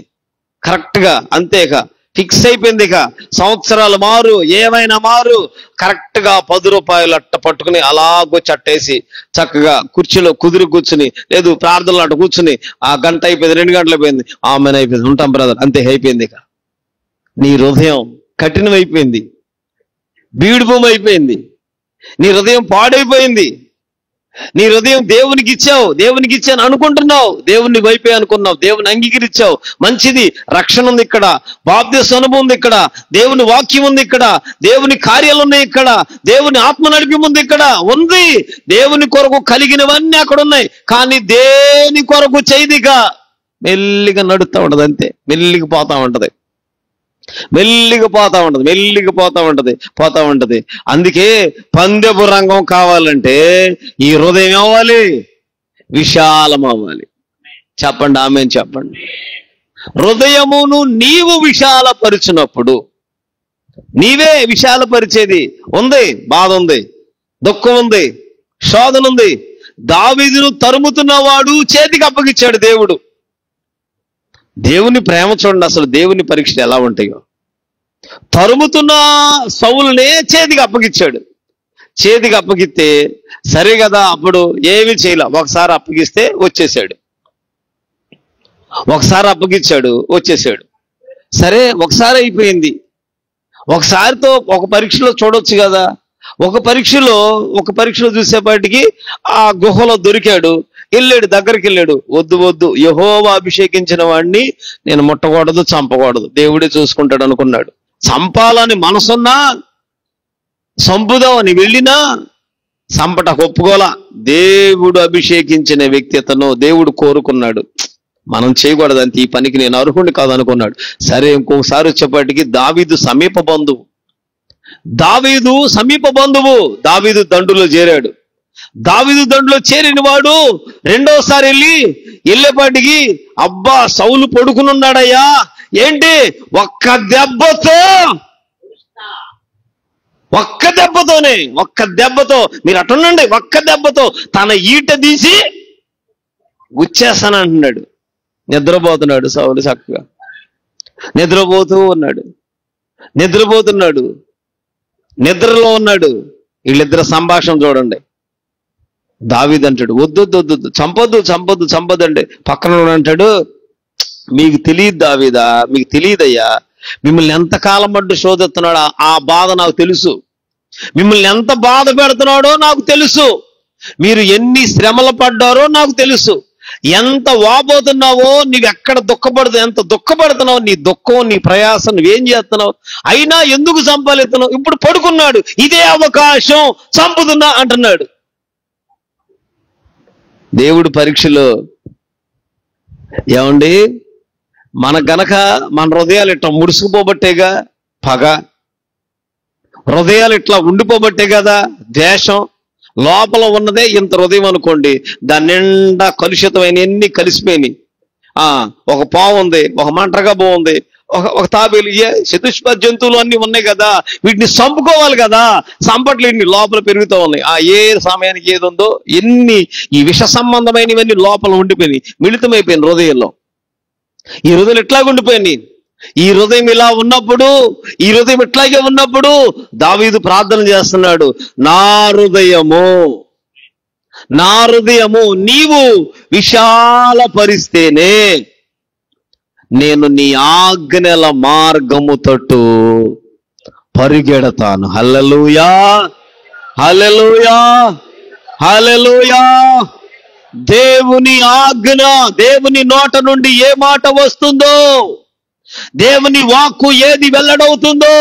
కరెక్ట్ గా అంతే. ఇక ఫిక్స్ అయిపోయింది. ఇక సంవత్సరాలు మారు, ఏమైనా మారు, కరెక్ట్ గా 10 రూపాయలు అట్ట పట్టుకుని అలాగో చట్టేసి చక్కగా కుర్చీలో కుదిరి కూర్చుని, లేదు ప్రార్థనలు అట్ట కూర్చుని, ఆ గంట అయిపోయింది, 2 గంటలు అయిపోయింది, ఆమెను అయిపోయింది, ఉంటాం బ్రదర్, అంతే అయిపోయింది. ఇక నీ హృదయం కఠినమైపోయింది, బీడు భూమి అయిపోయింది, నీ హృదయం పాడైపోయింది. నీ హృదయం దేవునికి ఇచ్చాను అనుకుంటున్నావు, దేవుని వైపే అనుకున్నావు, దేవుని అంగీకరించావు, మంచిది. రక్షణ ఉంది ఇక్కడ, బాప్తిస్మ అనుభవం ఉంది ఇక్కడ, దేవుని వాక్యం ఉంది ఇక్కడ, దేవుని కార్యాలు ఉన్నాయి ఇక్కడ, దేవుని ఆత్మ నడిపి ఉంది ఇక్కడ ఉంది, దేవుని కొరకు కలిగినవన్నీ అక్కడ ఉన్నాయి. కానీ దేని కొరకు చేయదిగా మెల్లిగా నడుస్తూ ఉంటది, అంతే. మెల్లిగా పోతా ఉంటది. అందుకే పందెపు రంగం కావాలంటే ఈ హృదయం అవ్వాలి, విశాలం అవ్వాలి. చెప్పండి, ఆమేన్ చెప్పండి. హృదయమును నీవు విశాలపరిచినప్పుడు, నీవే విశాలపరిచేది ఉంది. బాధ ఉంది, దుఃఖం ఉంది, శోధన ఉంది. దావీదును తరుముతున్నవాడు చేతికి అప్పగిచ్చాడు దేవుడు. దేవుని ప్రేమ చూడండి, అసలు దేవుని పరీక్షలు ఎలా ఉంటాయో. తరుముతున్న సౌలునే చేతికి అప్పగిచ్చాడు. చేతికి అప్పగిస్తే సరే కదా, అప్పుడు ఏమి చేయలే. ఒకసారి అప్పగిస్తే వచ్చేసాడు, ఒకసారి అప్పగిచ్చాడు, వచ్చేసాడు. సరే ఒకసారి అయిపోయింది, ఒకసారితో ఒక పరీక్షలో చూడొచ్చు కదా. ఒక పరీక్షలో చూసేపాటికి ఆ గుహలో దొరికాడు, వెళ్ళాడు, దగ్గరికి వెళ్ళాడు. వద్దు వద్దు, యెహోవా అభిషేకించిన వాడిని నేను ముట్టకూడదు, చంపకూడదు, దేవుడే చూసుకుంటాడు అనుకున్నాడు. చంపాలని మనసున్నా, చంపుదామని వెళ్ళినా చంపట ఒప్పుకోలా. దేవుడు అభిషేకించిన వ్యక్తి అతను, దేవుడు కోరుకున్నాడు. మనం చేయకూడదు అంతే, ఈ పనికి నేను అర్హుడిని కాదు అనుకున్నాడు. సరే ఇంకొకసారి వచ్చేపాటికి దావీదు సమీప బంధువు, దావీదు దండులో చేరాడు. దావీదు దండులో చేరిన వాడు రెండోసారి వెళ్ళేపాటికి అబ్బా సౌలు పడుకునున్నాడయ్యా, ఏంటి ఒక్క దెబ్బతో మీరు అటుండండి, ఒక్క దెబ్బతో తన ఈట తీసి గుచ్చేస్తానంటున్నాడు. నిద్రపోతున్నాడు సౌలు, చక్కగా నిద్రపోతున్నాడు, నిద్రలో ఉన్నాడు. వీళ్ళిద్దరు సంభాషణ చూడండి. దావీదు అంటాడు, వద్దు చంపొద్దు అంటే పక్కన అంటాడు, మీకు తెలియదు దావీదా, మీకు తెలియదయ్యా, మిమ్మల్ని ఎంతకాలం పడ్డు శోధిస్తున్నాడో ఆ బాధ నాకు తెలుసు, మిమ్మల్ని ఎంత బాధ పెడుతున్నాడో నాకు తెలుసు, మీరు ఎన్ని శ్రమలు పడ్డారో నాకు తెలుసు, ఎంత వాపోతున్నావో, నీవు ఎక్కడ ఎంత దుఃఖపడుతున్నావు, నీ దుఃఖం నీ ప్రయాసం నువ్వేం చేస్తున్నావు, అయినా ఎందుకు చంపాలెత్తున్నావు, ఇప్పుడు పడుకున్నాడు, ఇదే అవకాశం చంపుతున్నా అంటున్నాడు. దేవుడు పరీక్షలో ఏమండి, మన హృదయాలు ఇట్లా ముడుసుకుపోబట్టేగా పగ, హృదయాలు ఇట్లా ఉండిపోబట్టే కదా ద్వేషం. లోపల ఉన్నదే ఇంత హృదయం అనుకోండి, దాని నిండా కలుషితమైన ఎన్ని కలిసిపోయినాయి. ఒక పావు ఉంది, ఒక మంటగా బాగుంది, ఒక తాబేలు, చతుష్ప జంతువులు అన్ని ఉన్నాయి కదా, వీటిని చంపుకోవాలి కదా, చంపట్లు ఇన్ని లోపల పెరుగుతూ ఉన్నాయి. ఏ సమయానికి ఏది ఉందో ఎన్ని ఈ విష సంబంధమైనవన్నీ లోపల ఉండిపోయినాయి, మిళితమైపోయింది హృదయంలో. ఈ హృదయం ఎట్లాగ ఉండిపోయింది. ఈ హృదయం ఇలా ఉన్నప్పుడు, ఈ హృదయం ఇట్లాగే ఉన్నప్పుడు దావీదు ప్రార్థన చేస్తున్నాడు, నా హృదయము నీవు విశాలపరిస్తేనే నేను నీ ఆజ్ఞల మార్గము తట్టు పరిగెడతాను. హల్లెలూయా, హల్లెలూయా, హల్లెలూయా. దేవుని ఆజ్ఞ, దేవుని నోట నుండి ఏ మాట వస్తుందో, దేవుని వాక్కు ఏది వెల్లడవుతుందో,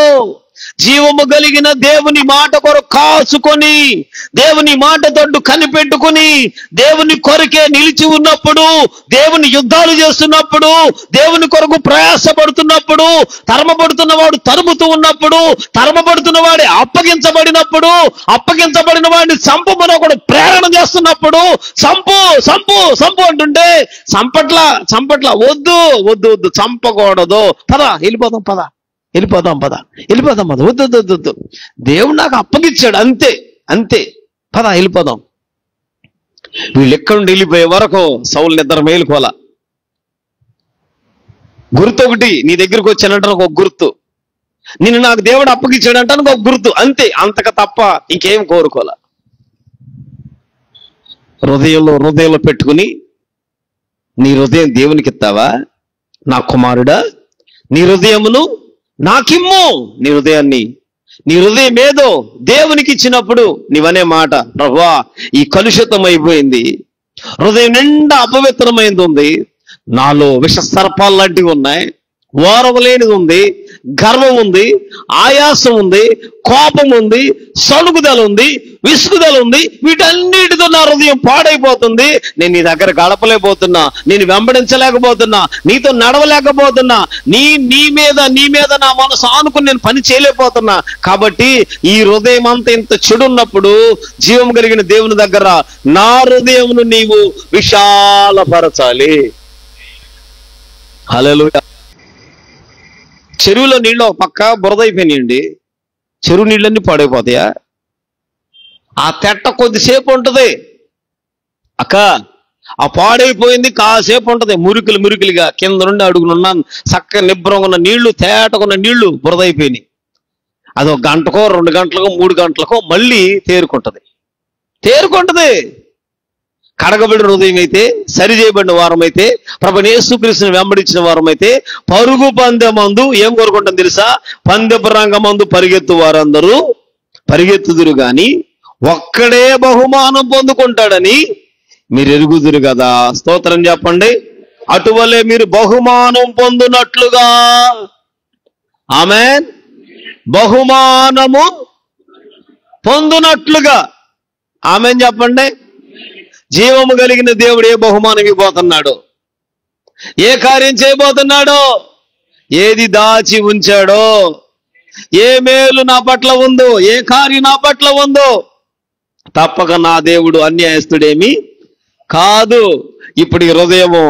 జీవము కలిగిన దేవుని మాట కొరకు కాచుకొని, దేవుని మాట తోడు కనిపెట్టుకుని, దేవుని కొరకే నిలిచి ఉన్నప్పుడు, దేవుని యుద్ధాలు చేస్తున్నప్పుడు, దేవుని కొరకు ప్రయాసపడుతున్నప్పుడు, తరమబడుతున్నవాడు తరుముతూ ఉన్నప్పుడు, తరమబడుతున్న వాడి అప్పగించబడినప్పుడు, అప్పగించబడిన వాడిని చంపమని ఒకడు ప్రేరణ చేస్తున్నప్పుడు, సంపు అంటుంటే చంపట్ల వద్దు చంపకూడదు, వెళ్ళిపోదాం వద్దు, దేవుడు నాకు అప్పగించాడు, అంతే పద వెళ్ళిపోదాం. వీళ్ళు ఎక్కడి నుండి వెళ్ళిపోయే వరకు సౌలు నిద్ర మేలుకోలా. గుర్తు ఒకటి నీ దగ్గరికి వచ్చానంటాను, ఒక గుర్తు, నిన్ను నాకు దేవుడు అప్పగించాడు అంటాను ఒక గుర్తు, అంతే, అంతక తప్ప ఇంకేం కోరుకోలా. హృదయంలో పెట్టుకుని, నీ హృదయం దేవునికి ఇస్తావా నా కుమారుడా, నీ హృదయమును నాకిమ్ము, నీ హృదయం ఏదో దేవునికి ఇచ్చినప్పుడు నీవనే మాట, ప్రభువా ఈ కలుషితం అయిపోయింది, హృదయం నిండా అపవిత్రమైంది ఉంది, నాలో విష సర్పాలు లాంటివి ఉన్నాయి, ఓరవలేనిది ఉంది, గర్వం ఉంది, ఆయాసం ఉంది, కోపం ఉంది, సణుగుదల ఉంది, విసుగుదల ఉంది, వీటన్నిటితో నా హృదయం పాడైపోతుంది. నేను నీ దగ్గర గడపలేకపోతున్నా, నేను వెంబడించలేకపోతున్నా, నీతో నడవలేకపోతున్నా, నీ మీద నా మనసు ఆనుకుని నేను పని చేయలేకపోతున్నా. కాబట్టి ఈ హృదయం అంతా ఇంత చెడున్నప్పుడు జీవం కలిగిన దేవుని దగ్గర నా హృదయమును నీవు విశాలపరచాలి. హల్లెలూయా. చెరువులో నీళ్ళు ఒక పక్క బురదైపోయినాయండి, చెరువు నీళ్ళన్నీ పాడైపోతాయా? ఆ తెట్ట కొద్దిసేపు ఉంటుంది అక్క, ఆ పాడైపోయింది కాసేపు ఉంటుంది, మురికిలుగా కింద నుండి అడుగునున్న చక్కగా నిబ్బరంగా ఉన్న నీళ్లు, తేటకున్న నీళ్లు బురదైపోయినాయి. అది 1 గంటకో 2 గంటలకో 3 గంటలకో మళ్ళీ తేరుకుంటది. కడగబడిన హృదయం అయితే, సరి చేయబడిన వారం అయితే, ప్రభువైన యేసుక్రీస్తుని వెంబడించిన వారం అయితే, పరుగు పందెమందు ఏం కోరుకుంటాం తెలుసా? పందెపు రంగమందు పరిగెత్తు వారందరూ పరిగెత్తుదురు గాని ఒక్కడే బహుమానం పొందుకుంటాడని మీరు ఎరుగుదురు కదా. స్తోత్రం చెప్పండి. అటువలే మీరు బహుమానం పొందునట్లుగా, ఆమేన్, బహుమానము పొందునట్లుగా, ఆమేన్ చెప్పండి. జీవము కలిగిన దేవుడు ఏ బహుమానం ఇవ్వబోతున్నాడు? ఏ కార్యం చేయబోతున్నాడో, ఏది దాచి ఉంచాడో, ఏ మేలు నా పట్ల ఉందో, ఏ కార్యం నా పట్ల ఉందో, తప్పక నా దేవుడు అన్యాయస్తుడేమి కాదు. ఇప్పుడు ఈ హృదయము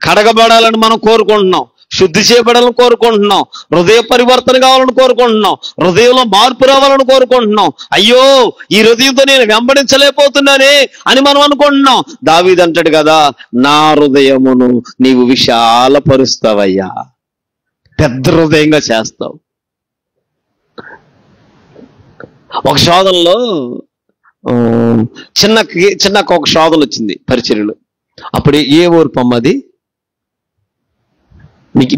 కడగబడాలని మనం కోరుకుంటున్నాం, శుద్ధి చేయబడాలని కోరుకుంటున్నాం, హృదయ పరివర్తన కావాలని కోరుకుంటున్నాం, హృదయంలో మార్పు రావాలని కోరుకుంటున్నాం. అయ్యో, ఈ హృదయంతో నేను వెంబడించలేకపోతున్నానే అని మనం అనుకుంటున్నాం. దావీదు అంటాడు కదా, నా హృదయమును నీవు విశాలపరుస్తావయ్యా, పెద్ద హృదయంగా చేస్తావు. ఒక శోధనలో చిన్న ఒక శోధన వచ్చింది పరిచర్యలు. అప్పుడు ఏ ఓర్పు అమ్మది?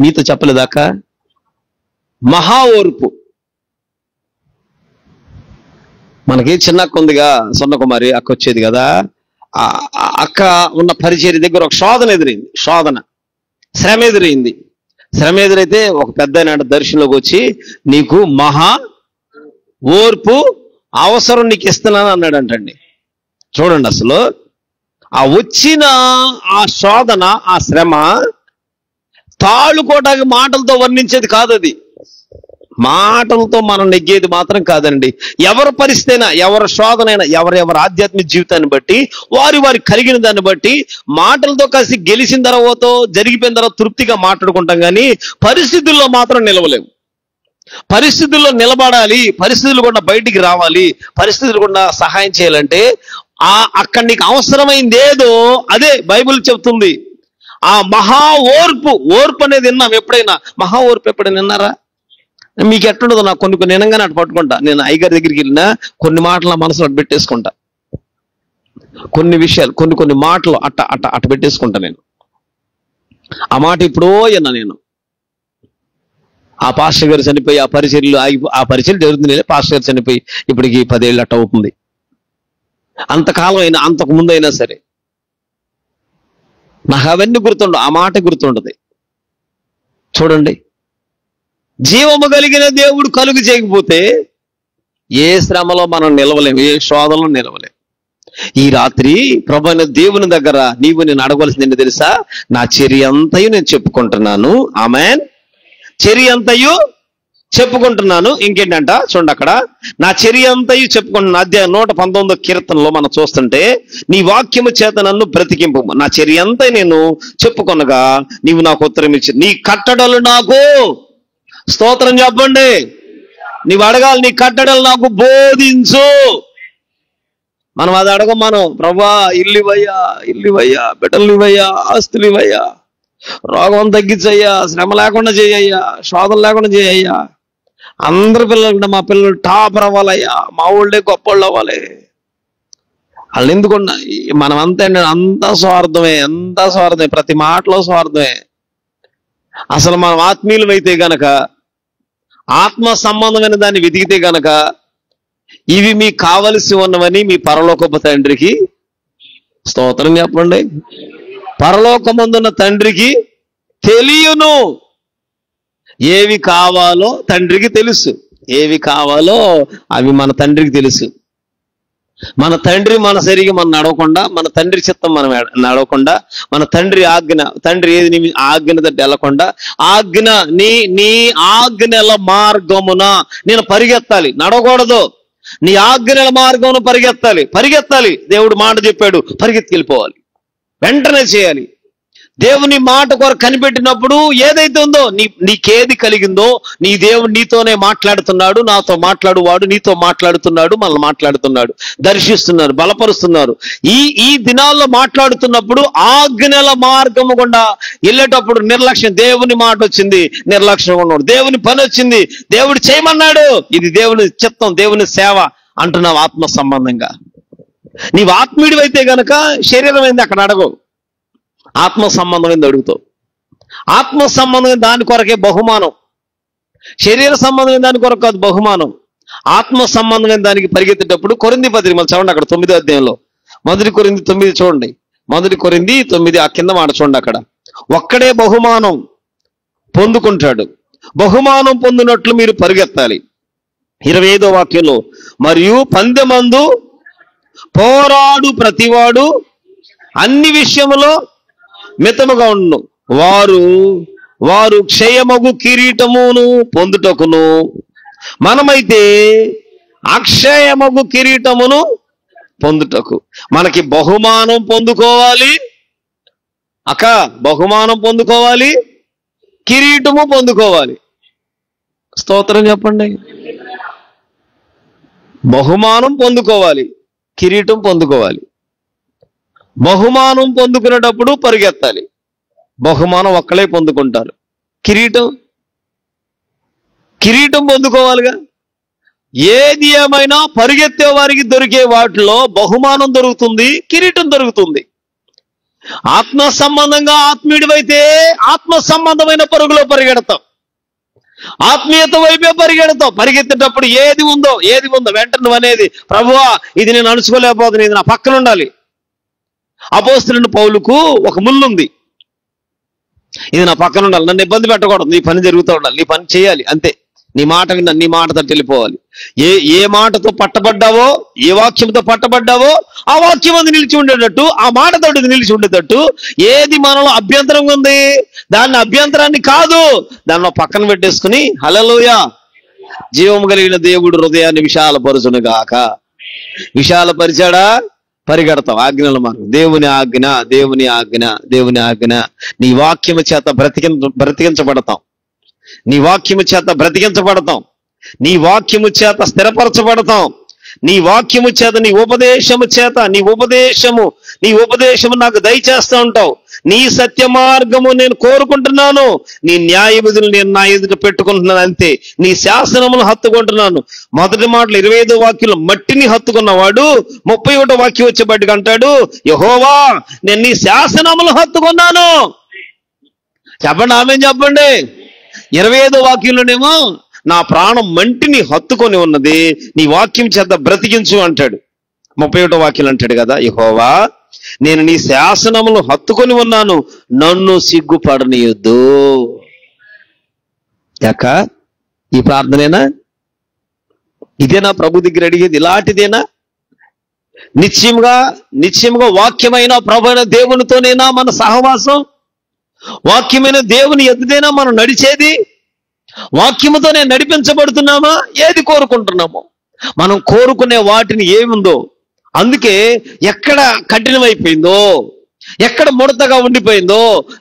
మీతో చెప్పలేదాక? మహా ఓర్పు. మనకి చిన్న అక్క ఉందిగా, సొన్నకుమారి అక్క వచ్చేది కదా, అక్క ఉన్న పరిచర్య దగ్గర ఒక శోధన ఎదురైంది. శ్రమ ఎదురైంది. శ్రమ ఎదురైతే ఒక పెద్ద దర్శనంలోకి వచ్చి, నీకు మహా ఓర్పు అవసరం, నీకు ఇస్తున్నాను అన్నాడంటండి. చూడండి, అసలు ఆ వచ్చిన ఆ శోధన, ఆ శ్రమ తాళుకోవడానికి మాటలతో వర్ణించేది కాదు. అది మాటలతో మనం నెగ్గేది మాత్రం కాదండి. ఎవరి పరిస్థితి అయినా, ఎవరి శోధనైనా, ఎవరెవరి ఆధ్యాత్మిక జీవితాన్ని బట్టి, వారి కలిగిన దాన్ని బట్టి మాటలతో కలిసి గెలిచిన తర్వాత, జరిగిపోయిన తర్వాత తృప్తిగా మాట్లాడుకుంటాం, కానీ పరిస్థితుల్లో మాత్రం నిలవలేము. పరిస్థితుల్లో నిలబడాలి, పరిస్థితులు కూడా బయటికి రావాలి, పరిస్థితులు కూడా సహాయం చేయాలంటే అక్కడ నీకు అవసరమైంది ఏదో అదే బైబిల్ చెప్తుంది. ఆ మహా ఓర్పు అనేది విన్నాం ఎప్పుడైనా? మహా ఓర్పు ఎప్పుడైనా విన్నారా? మీకు ఎట్లుండదో నాకు కొన్ని వినంగానే అటు పట్టుకుంటా. నేను అయ్యగారి దగ్గరికి వెళ్ళినా కొన్ని మాటలు నా మనసులో అటు పెట్టేసుకుంటా, కొన్ని విషయాలు, కొన్ని మాటలు అట్ట పెట్టేసుకుంటా. నేను ఆ మాట ఇప్పుడో విన్నా. నేను ఆ పాస్టర్ గారు చనిపోయి ఆ పరిచర్యలు జరుగుతుంది. పాస్టర్ గారు చనిపోయి ఇప్పటికి 10 ఏళ్ళు అట్ట అవుతుంది. అంతకాలం అయినా, అంతకు ముందు అయినా సరే నాకు అవన్నీ గుర్తుండవు, ఆ మాట గుర్తుండదు. చూడండి, జీవము కలిగిన దేవుడు కలుగు చేయకపోతే ఏ శ్రమలో మనం నిలవలేం, ఏ శోధనలో నిలవలేం. ఈ రాత్రి ప్రభువైన దేవుని దగ్గర నేను అడగవలసింది తెలుసా? నా చర్య అంతయు నేను చెప్పుకుంటున్నాను. ఆమేన్. చర్య అంతయు చెప్పుకుంటున్నాను. ఇంకేంటంట చూడండి, అక్కడ నా చర్య అంతయు చెప్పుకుంటున్నాను. అధ్యాయం 119 కీర్తనలో మనం చూస్తుంటే, నీ వాక్యము చేత నన్ను బ్రతికింపు, నా చర్య అంతా నేను చెప్పుకొనగా నీవు నాకు ఉత్తరం ఇచ్చి, నీ కట్టడలు నాకు, స్తోత్రం చెప్పండి, నీవు అడగాలి, నీ కట్టడలు నాకు బోధించు. మనం అది అడగం. మనం ప్రభువా ఇల్లు ఇవ్వయ్యా, బిడ్డలు ఇవ్వయ్యా, ఆస్తులు ఇవ్వయ్యా, రోగం తగ్గించయ్యా, శ్రమ లేకుండా చేయయ్యా, శోధన లేకుండా చేయయ్యా, అందరి పిల్లలు, మా పిల్లలు టాపర్ అవ్వాలయ్యా, మా ఊళ్ళే గొప్ప అవ్వాలి. వాళ్ళు ఎందుకున్నా మనం అంతా స్వార్థమే, ప్రతి మాటలో స్వార్థమే. అసలు మనం ఆత్మీయులం అయితే గనక, ఆత్మ సంబంధమైన దాన్ని వెతికితే గనక, ఇవి మీకు కావలసి ఉన్నవని మీ పరలోకపు తండ్రికి, స్తోత్రం చెప్పండి, పరలోకమందున్న తండ్రికి తెలియను. ఏవి కావాలో తండ్రికి తెలుసు, ఏవి కావాలో అవి మన తండ్రికి తెలుసు. మన తండ్రి మన సరిగా మనం నడవకుండా, మన తండ్రి చిత్తం మనం నడవకుండా, మన తండ్రి ఏది ఆజ్ఞ తట్టి వెళ్ళకుండా, నీ ఆజ్ఞల మార్గమున నేను పరిగెత్తాలి, నడవకూడదు. నీ ఆజ్ఞల మార్గమును పరిగెత్తాలి. దేవుడు మాట చెప్పాడు, పరిగెత్తుకెళ్ళిపోవాలి, వెంటనే చేయాలి. దేవుని మాట కొరకు కనిపెట్టినప్పుడు ఏదైతే ఉందో, నీకేది కలిగిందో, నీ దేవుడు నీతోనే మాట్లాడుతున్నాడు. నాతో మాట్లాడువాడు నీతో మాట్లాడుతున్నాడు, మనల్ని మాట్లాడుతున్నాడు, దర్శిస్తున్నారు, బలపరుస్తున్నారు. ఈ దినాల్లో మాట్లాడుతున్నప్పుడు ఆజ్ఞల మార్గము గుండా వెళ్ళేటప్పుడు నిర్లక్ష్యం. దేవుని మాట వచ్చింది, నిర్లక్ష్యం ఉన్నాడు. దేవుని పని వచ్చింది, దేవుడు చేయమన్నాడు, ఇది దేవుని చిత్తం, దేవుని సేవ అంటున్నావు ఆత్మ సంబంధంగా. నీవు ఆత్మీయుడివైతే గనక శరీరమైంది అక్కడ అడగవు, ఆత్మ సంబంధమైంది అడుగుతావు. ఆత్మ సంబంధమైన దాని కొరకే బహుమానం, శరీర సంబంధమైన దాని కొరకు కాదు బహుమానం. ఆత్మ సంబంధమైన దానికి పరిగెత్తేటప్పుడు కొరింథీ పత్రిక మళ్ళీ చూడండి, అక్కడ 9వ అధ్యాయంలో 1 కొరింథీ 9 చూడండి. 1 కొరింథీ 9 ఆ కింద మాట చూడండి. అక్కడ ఒక్కడే బహుమానం పొందుకుంటాడు, బహుమానం పొందినట్లు మీరు పరిగెత్తాలి. 25వ వాక్యంలో, మరియు పందెమందు పోరాడు ప్రతివాడు అన్ని విషయములో మితముగా ఉండు, వారు క్షయమగు కిరీటమును పొందుటకును, మనమైతే అక్షయమగు కిరీటమును పొందుటకు. మనకి బహుమానం పొందుకోవాలి బహుమానం పొందుకోవాలి, కిరీటము పొందుకోవాలి. స్తోత్రం చెప్పండి. బహుమానం పొందుకోవాలి, కిరీటం పొందుకోవాలి. బహుమానం పొందుకునేటప్పుడు పరిగెత్తాలి. బహుమానం ఒక్కలే పొందుకుంటారు, కిరీటం పొందుకోవాలిగా. ఏది ఏమైనా పరిగెత్తే వారికి దొరికే వాటిలో బహుమానం దొరుకుతుంది, కిరీటం దొరుకుతుంది. ఆత్మ సంబంధంగా ఆత్మీయుడివైతే ఆత్మ సంబంధమైన పరుగులో పరిగెడతాం, ఆత్మీయత వైపే పరిగెడతాం. పరిగెత్తేటప్పుడు ఏది ఉందో వెంటనే నువ్వు అనేది, ప్రభువా ఇది నేను అణుచుకోలేకపోతున్నాను, ఇది నా పక్కన ఉండాలి. అపోస్తలుడైన పౌలుకు ఒక ముళ్ళుంది, ఇది నా పక్కన ఉండాలి, నన్ను ఇబ్బంది పెట్టకూడదు, నీ పని జరుగుతూ ఉండాలి, నీ పని చేయాలి అంతే. నీ మాట విన్నా, నీ మాటతో వెళ్ళిపోవాలి. ఏ మాటతో పట్టబడ్డావో, ఏ వాక్యంతో పట్టబడ్డావో ఆ వాక్యం అది నిలిచి ఉండేటట్టు, ఆ మాటతో నిలిచి ఉండేటట్టు. ఏది మనలో అభ్యంతరం ఉంది, దాన్ని అభ్యంతరాన్ని కాదు, దాన్ని పక్కన పెట్టేసుకుని హల్లెలూయా, జీవము కలిగిన దేవుడు హృదయాన్ని విశాలపరచునుగాక. విశాలపరిచాడా, పరిగెడతాం. ఆజ్ఞల మార్గం, దేవుని ఆజ్ఞ. నీ వాక్యము చేత బ్రతికించబడతాం, నీ వాక్యము చేత బ్రతికించబడతాం, నీ వాక్యము చేత స్థిరపరచబడతాం, నీ వాక్యము చేత, నీ ఉపదేశము నాకు దయచేస్తూ ఉంటావు. నీ సత్య మార్గము నేను కోరుకుంటున్నాను, నీ న్యాయ విధులు నేను నా ఎదుట పెట్టుకుంటున్నాను అంతే. నీ శాసనములు హత్తుకుంటున్నాను. మొదటి మాటలు 25వ వాక్యంలో మట్టిని హత్తుకున్నవాడు 31వ వాక్యం వచ్చేబట్టిగా అంటాడు, యెహోవా నేను నీ శాసనములు హత్తుకున్నాను. చెప్పండి, ఆమేన్ చెప్పండి. 25వ వాక్యంలోనేమో నా ప్రాణం మంటిని హత్తుకొని ఉన్నది, నీ వాక్యం చేత బ్రతికించు అంటాడు. 31వ వాక్యం అంటాడు కదా, యెహోవా నేను నీ శాసనములు హత్తుకొని ఉన్నాను, నన్ను సిగ్గుపడనీయొద్దు. ఈ ప్రార్థనేనా? ఇదేనా ప్రభు దగ్గర అడిగేది? ఇలాంటిదేనా? నిశ్చయముగా వాక్యమైన ప్రభు అయిన దేవునితోనేనా మన సహవాసం? వాక్యమైన దేవుని ఎదుటేనా మనం నడిచేది? వాక్యముతోనే నడిపించబడుతున్నామా? ఏది కోరుకుంటున్నామో? మనం కోరుకునే వాటిని ఏముందో, అందుకే ఎక్కడ కఠినమైపోయిందో, ఎక్కడ ముడతగా ఉండిపోయిందో,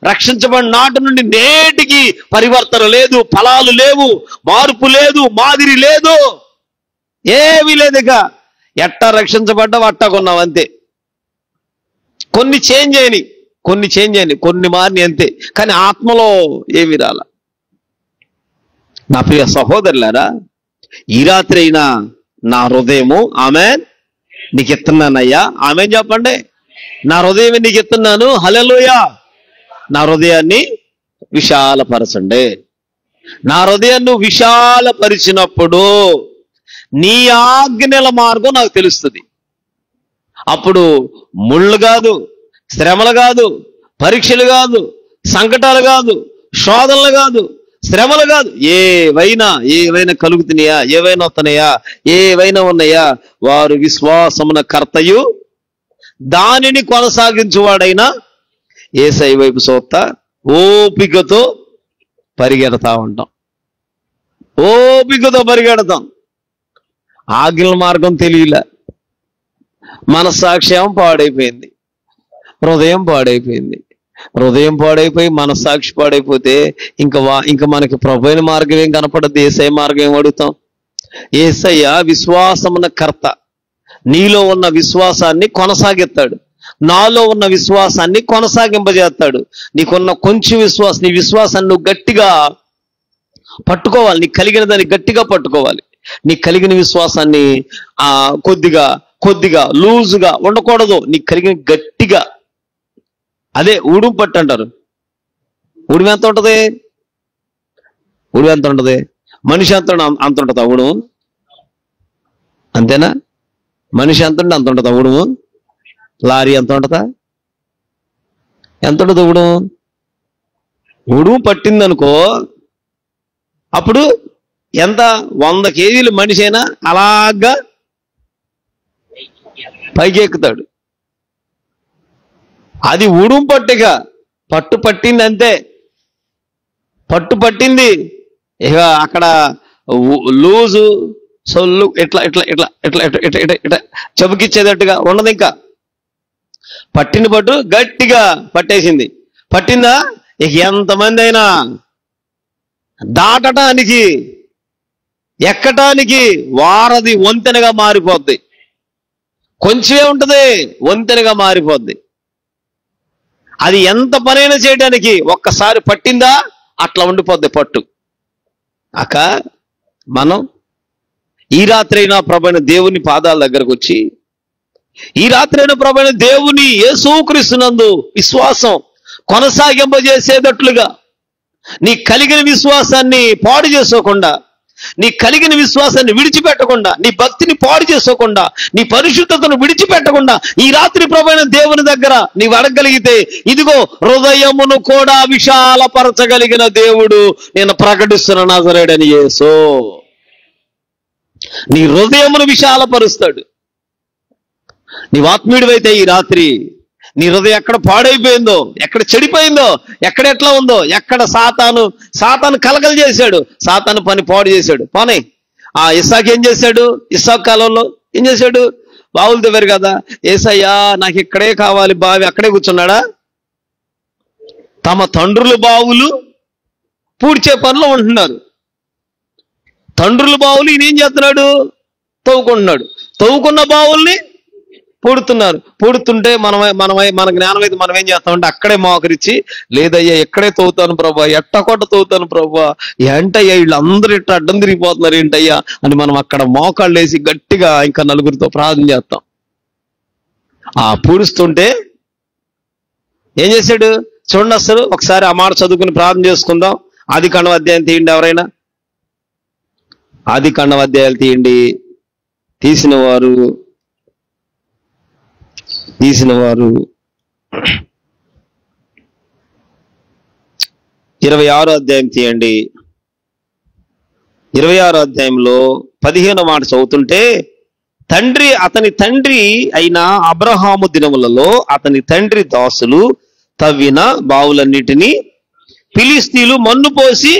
రక్షించబడిన నాటి నుండి నేటికి పరివర్తన లేదు, ఫలాలు లేవు, మార్పు లేదు, మాదిరి లేదు, ఏమీ లేదు. ఇక ఎట్టా రక్షించబడ్డావు అట్టా కొన్నావు అంతే. కొన్ని చేంజ్ అయినాయి, కొన్ని మారిని అంతే, కానీ ఆత్మలో ఏమి రాల. నా ప్రియ సహోదరులారా, ఈ రాత్రి అయినా నా హృదయము ఆమేన్ నీకు ఇస్తున్నానయ్యా, ఆమేన్ చెప్పండి. నా హృదయం నీకు ఇస్తున్నాను, హల్లెలూయా. నా హృదయాన్ని విశాలపరచండి. నా హృదయాన్ని విశాలపరిచినప్పుడు నీ ఆజ్ఞల మార్గం నాకు తెలుస్తుంది. అప్పుడు ముళ్ళు కాదు, శ్రమలు కాదు, పరీక్షలు కాదు, సంకటాలు కాదు, శోధనలు కాదు, శ్రమలు కాదు, ఏవైనా కలుగుతున్నాయా, ఏవైనా వస్తున్నాయా, ఏవైనా ఉన్నాయా, వారు విశ్వాసమున కర్తయు దానిని కొనసాగించువాడైనా యేసయ్య వైపు చూస్తా ఓపికతో పరిగెడతా ఉంటాం. ఆజ్ఞల మార్గం తెలియలే, మనస్సాక్ష్యం పాడైపోయింది, హృదయం పాడైపోయి మనస్సాక్షి పాడైపోతే ఇంకా మనకి ప్రభువైన మార్గం ఏం కనపడదు, యేసయ్య మార్గం ఏం అడుగుతాం? యేసయ్య విశ్వాసమున కర్త, నీలో ఉన్న విశ్వాసాన్ని కొనసాగిస్తాడు, నాలో ఉన్న విశ్వాసాన్ని కొనసాగింపజేస్తాడు. నీకున్న కొంచెం విశ్వాసం, నీ విశ్వాసాన్ని నువ్వు గట్టిగా పట్టుకోవాలి, నీకు కలిగిన దాన్ని గట్టిగా పట్టుకోవాలి. నీకు కలిగిన విశ్వాసాన్ని కొద్దిగా లూజుగా ఉండకూడదు. నీకు కలిగిన గట్టిగా, అదే ఉడుం పట్టు అంటారు. ఉడుము ఎంత ఉంటది? ఉడుము ఎంత ఉంటది? మనిషి ఎంత అంత ఉంటుందా ఉడుము? అంతేనా? మనిషి ఎంత ఉంటే అంత ఉంటుందా ఉడుము? లారీ ఎంత ఉంటుందా? ఎంత ఉంటుంది ఉడుము? ఉడుము పట్టిందనుకో, అప్పుడు ఎంత 100 కేజీలు మనిషి అయినా అలాగా పైకి ఎక్కుతాడు. అది ఉడుము పట్టుగా, పట్టు పట్టింది అంతే. పట్టు పట్టింది, ఇక అక్కడ లూజు సొల్లు ఇట్లా ఇట్లా ఇట్లా ఇట్లా ఇట్లా ఇట్లా ఇట్లా ఇట్లా చెబుకిచ్చేటట్టుగా ఉండదు. ఇంకా పట్టిన పట్టు గట్టిగా పట్టేసింది. పట్టిందా, ఇక ఎంతమంది అయినా దాటటానికి ఎక్కటానికి వారధి వంతెనగా మారిపోద్ది. కొంచెమే ఉంటుంది, వంతెనగా మారిపోద్ది. అది ఎంత పనైనా చేయడానికి ఒక్కసారి పట్టిందా అట్లా ఉండిపోద్ది పట్టు. అక్క మనం ఈ రాత్రైనా ప్రభువైన దేవుని పాదాల దగ్గరకు వచ్చి, ఈ రాత్రైనా ప్రభువైన దేవుని యేసుక్రీస్తునందు విశ్వాసం కొనసాగింపజేసేటట్లుగా, నీ కలిగిన విశ్వాసాన్ని పాడు చేసుకోకుండా, నీ కలిగిన విశ్వాసాన్ని విడిచిపెట్టకుండా, నీ భక్తిని పాడు చేసుకోకుండా, నీ పరిశుద్ధతను విడిచిపెట్టకుండా ఈ రాత్రి ప్రభువైన దేవుని దగ్గర నీవు అడగగలిగితే, ఇదిగో హృదయమును కూడా విశాలపరచగలిగిన దేవుడు నేను ప్రకటిస్తున్న నజరేయుడైన యేసు. నీ హృదయమును విశాలపరుస్తాడు. నీవు ఆత్మీయుడివైతే ఈ రాత్రి నీ హృదయం ఎక్కడ పాడైపోయిందో, ఎక్కడ చెడిపోయిందో, ఎక్కడ ఎట్లా ఉందో, ఎక్కడ సాతాను కలకలు చేశాడు, సాతాను పని పాడు చేశాడు. పోనీ ఇస్సాకు ఏం చేశాడు? ఇస్సాకు కాలంలో ఏం చేశాడు? బావులు తవ్వారు కదా, యేసయ్యా నాకు ఇక్కడే కావాలి బావి, అక్కడే కూర్చున్నాడా? తమ తండ్రుల బావులు పూడ్చే పనిలో ఉంటున్నారు. తండ్రుల బావులు ఈయనేం చేస్తున్నాడు? తవ్వుకుంటున్నాడు. తవ్వుకున్న బావుల్ని పూడుతున్నారు. పూడుతుంటే మన జ్ఞానం అయితే మనం ఏం చేస్తామంటే అక్కడే మోకరించి, లేదయ్యా ఎక్కడే తవ్వుతాను ప్రభా, ఎట్టకొట్ట తవ్వుతాను ప్రభా, ఏంటయ్యా వీళ్ళందరూ ఇట్ట అడ్డం తిరిగిపోతున్నారు ఏంటయ్యా అని మనం అక్కడ మోకాళ్ళు వేసి గట్టిగా ఇంకా నలుగురితో ప్రార్థన చేస్తాం. పూడుస్తుంటే ఏం చేశాడు చూడండి. అసలు ఒకసారి ఆ మాట చదువుకుని ప్రార్థన చేసుకుందాం. ఆదికాండం అధ్యాయం తీయండి. ఎవరైనా ఆదికాండం అధ్యాయాలు తీయండి. తీసిన వారు 26వ అధ్యాయం తీయండి. 26వ అధ్యాయంలో 15వ మాట చదువుతుంటే, అతని తండ్రి అయిన అబ్రహాము దినములలో అతని తండ్రి దాసులు తవ్విన బావులన్నిటినీ ఫిలిష్తీయులు మన్ను పోసి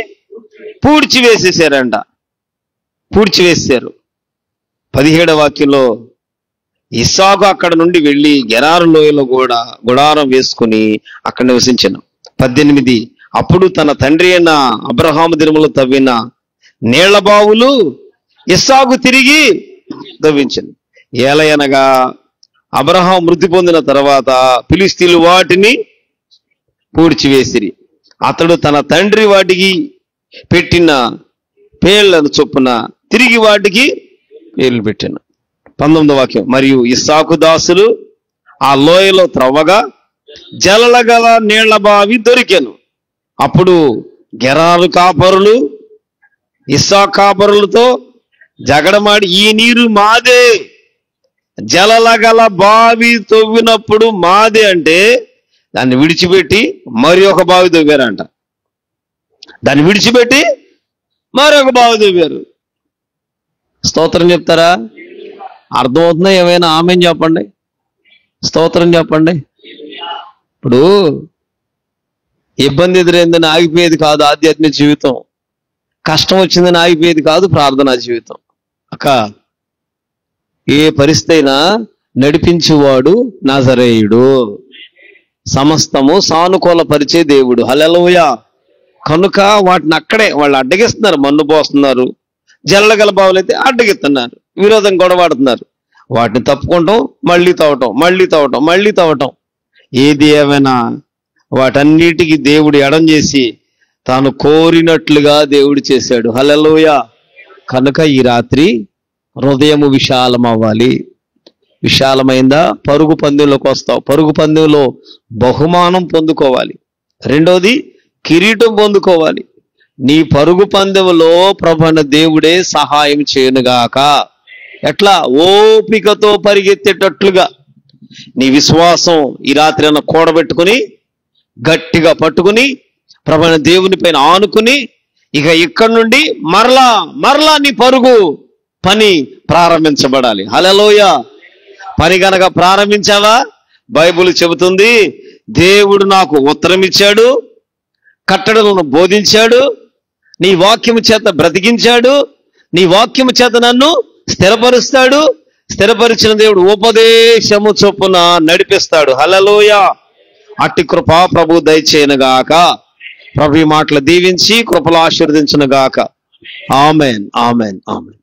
పూడ్చివేసేసారంట. పూడ్చివేసారు. 17వ వాక్యంలో ఇస్సాకు అక్కడ నుండి వెళ్ళి గెరారు లోయలో కూడా గుడారం వేసుకుని అక్కడ నివసించెను. 18 అప్పుడు తన తండ్రి అయిన అబ్రహాము దినములో తవ్విన నీళ్ల బావులు ఇస్సాకు తిరిగి తవ్వించెను. ఏలయనగా అబ్రహాం మృతి పొందిన తర్వాత ఫిలిష్తీయులు వాటిని పూడ్చివేసిరి. అతడు తన తండ్రి వాటికి పెట్టిన పేర్లను చొప్పున తిరిగి వాటికి పేర్లు పెట్టాను. 19వ వాక్యం, మరియు ఇస్సాకు దాసులు ఆ లోయలో త్రవ్వగా జలల గల నీళ్ల బావి దొరికెను. అప్పుడు గెరారు కాపరులు ఇస్సాకు కాపరులతో జగడమాడి, ఈ నీరు మాదే, జలల గల బావి తవ్వినప్పుడు మాదే అంటే దాన్ని విడిచిపెట్టి మరి ఒక బావి తవ్వారంట. దాన్ని విడిచిపెట్టి మరొక బావి తవ్వారు. స్తోత్రం చెప్తారా? అర్థమవుతుందా? ఏమైనా ఆమెన్ చెప్పండి, స్తోత్రం చెప్పండి. ఇప్పుడు ఇబ్బంది ఎదురైందని ఆగిపోయేది కాదు ఆధ్యాత్మిక జీవితం. కష్టం వచ్చిందని ఆగిపోయేది కాదు ప్రార్థనా జీవితం. అక్క ఏ పరిస్థితి అయినా నడిపించువాడు నజరేయుడు, సమస్తము సానుకూల పరిచే దేవుడు. హల్లెలూయా. కనుక వాటిని అక్కడే వాళ్ళు అడ్డగిస్తున్నారు, మన్ను పోస్తున్నారు. జల్లగల బావులైతే అడ్డగిస్తున్నారు, విరోధం గొడవాడుతున్నారు. వాటిని తప్పుకుంటాం, మళ్ళీ తవ్వటం. ఏది ఏమైనా వాటన్నిటికీ దేవుడు ఎడం చేసి తాను కోరినట్లుగా దేవుడు చేశాడు. హల్లెలూయా. కనుక ఈ రాత్రి హృదయము విశాలం అవ్వాలి, విశాలమైందా? పరుగు పందెంలోకి వస్తావు. పరుగు పందెంలో బహుమానం పొందుకోవాలి. రెండోది కిరీటం పొందుకోవాలి. నీ పరుగు పందెంలో ప్రభువైన దేవుడే సహాయం చేయనుగాక. ఎట్లా? ఓపికతో పరిగెత్తేటట్లుగా నీ విశ్వాసం ఈ రాత్రి అన్న కూడబెట్టుకుని గట్టిగా పట్టుకుని ప్రభువైన దేవుని పైన ఆనుకుని ఇక ఇక్కడి నుండి మరలా నీ పరుగు పని ప్రారంభించబడాలి. హల్లెలూయా. పని గనక ప్రారంభించావా? బైబిల్ చెబుతుంది, దేవుడు నాకు ఉత్తరం ఇచ్చాడు, కట్టడలను బోధించాడు, నీ వాక్యము చేత బ్రతికించాడు, నీ వాక్యము చేత నన్ను స్థిరపరుస్తాడు, స్థిరపరిచిన దేవుడు ఉపదేశము చొప్పున నడిపిస్తాడు. హల్లెలూయా. అట్టి కృప ప్రభు దయచేయనుగాక. ప్రభు ఈ మాటలు దీవించి కృపలు ఆశీర్వదించునుగాక. Amen, amen, amen.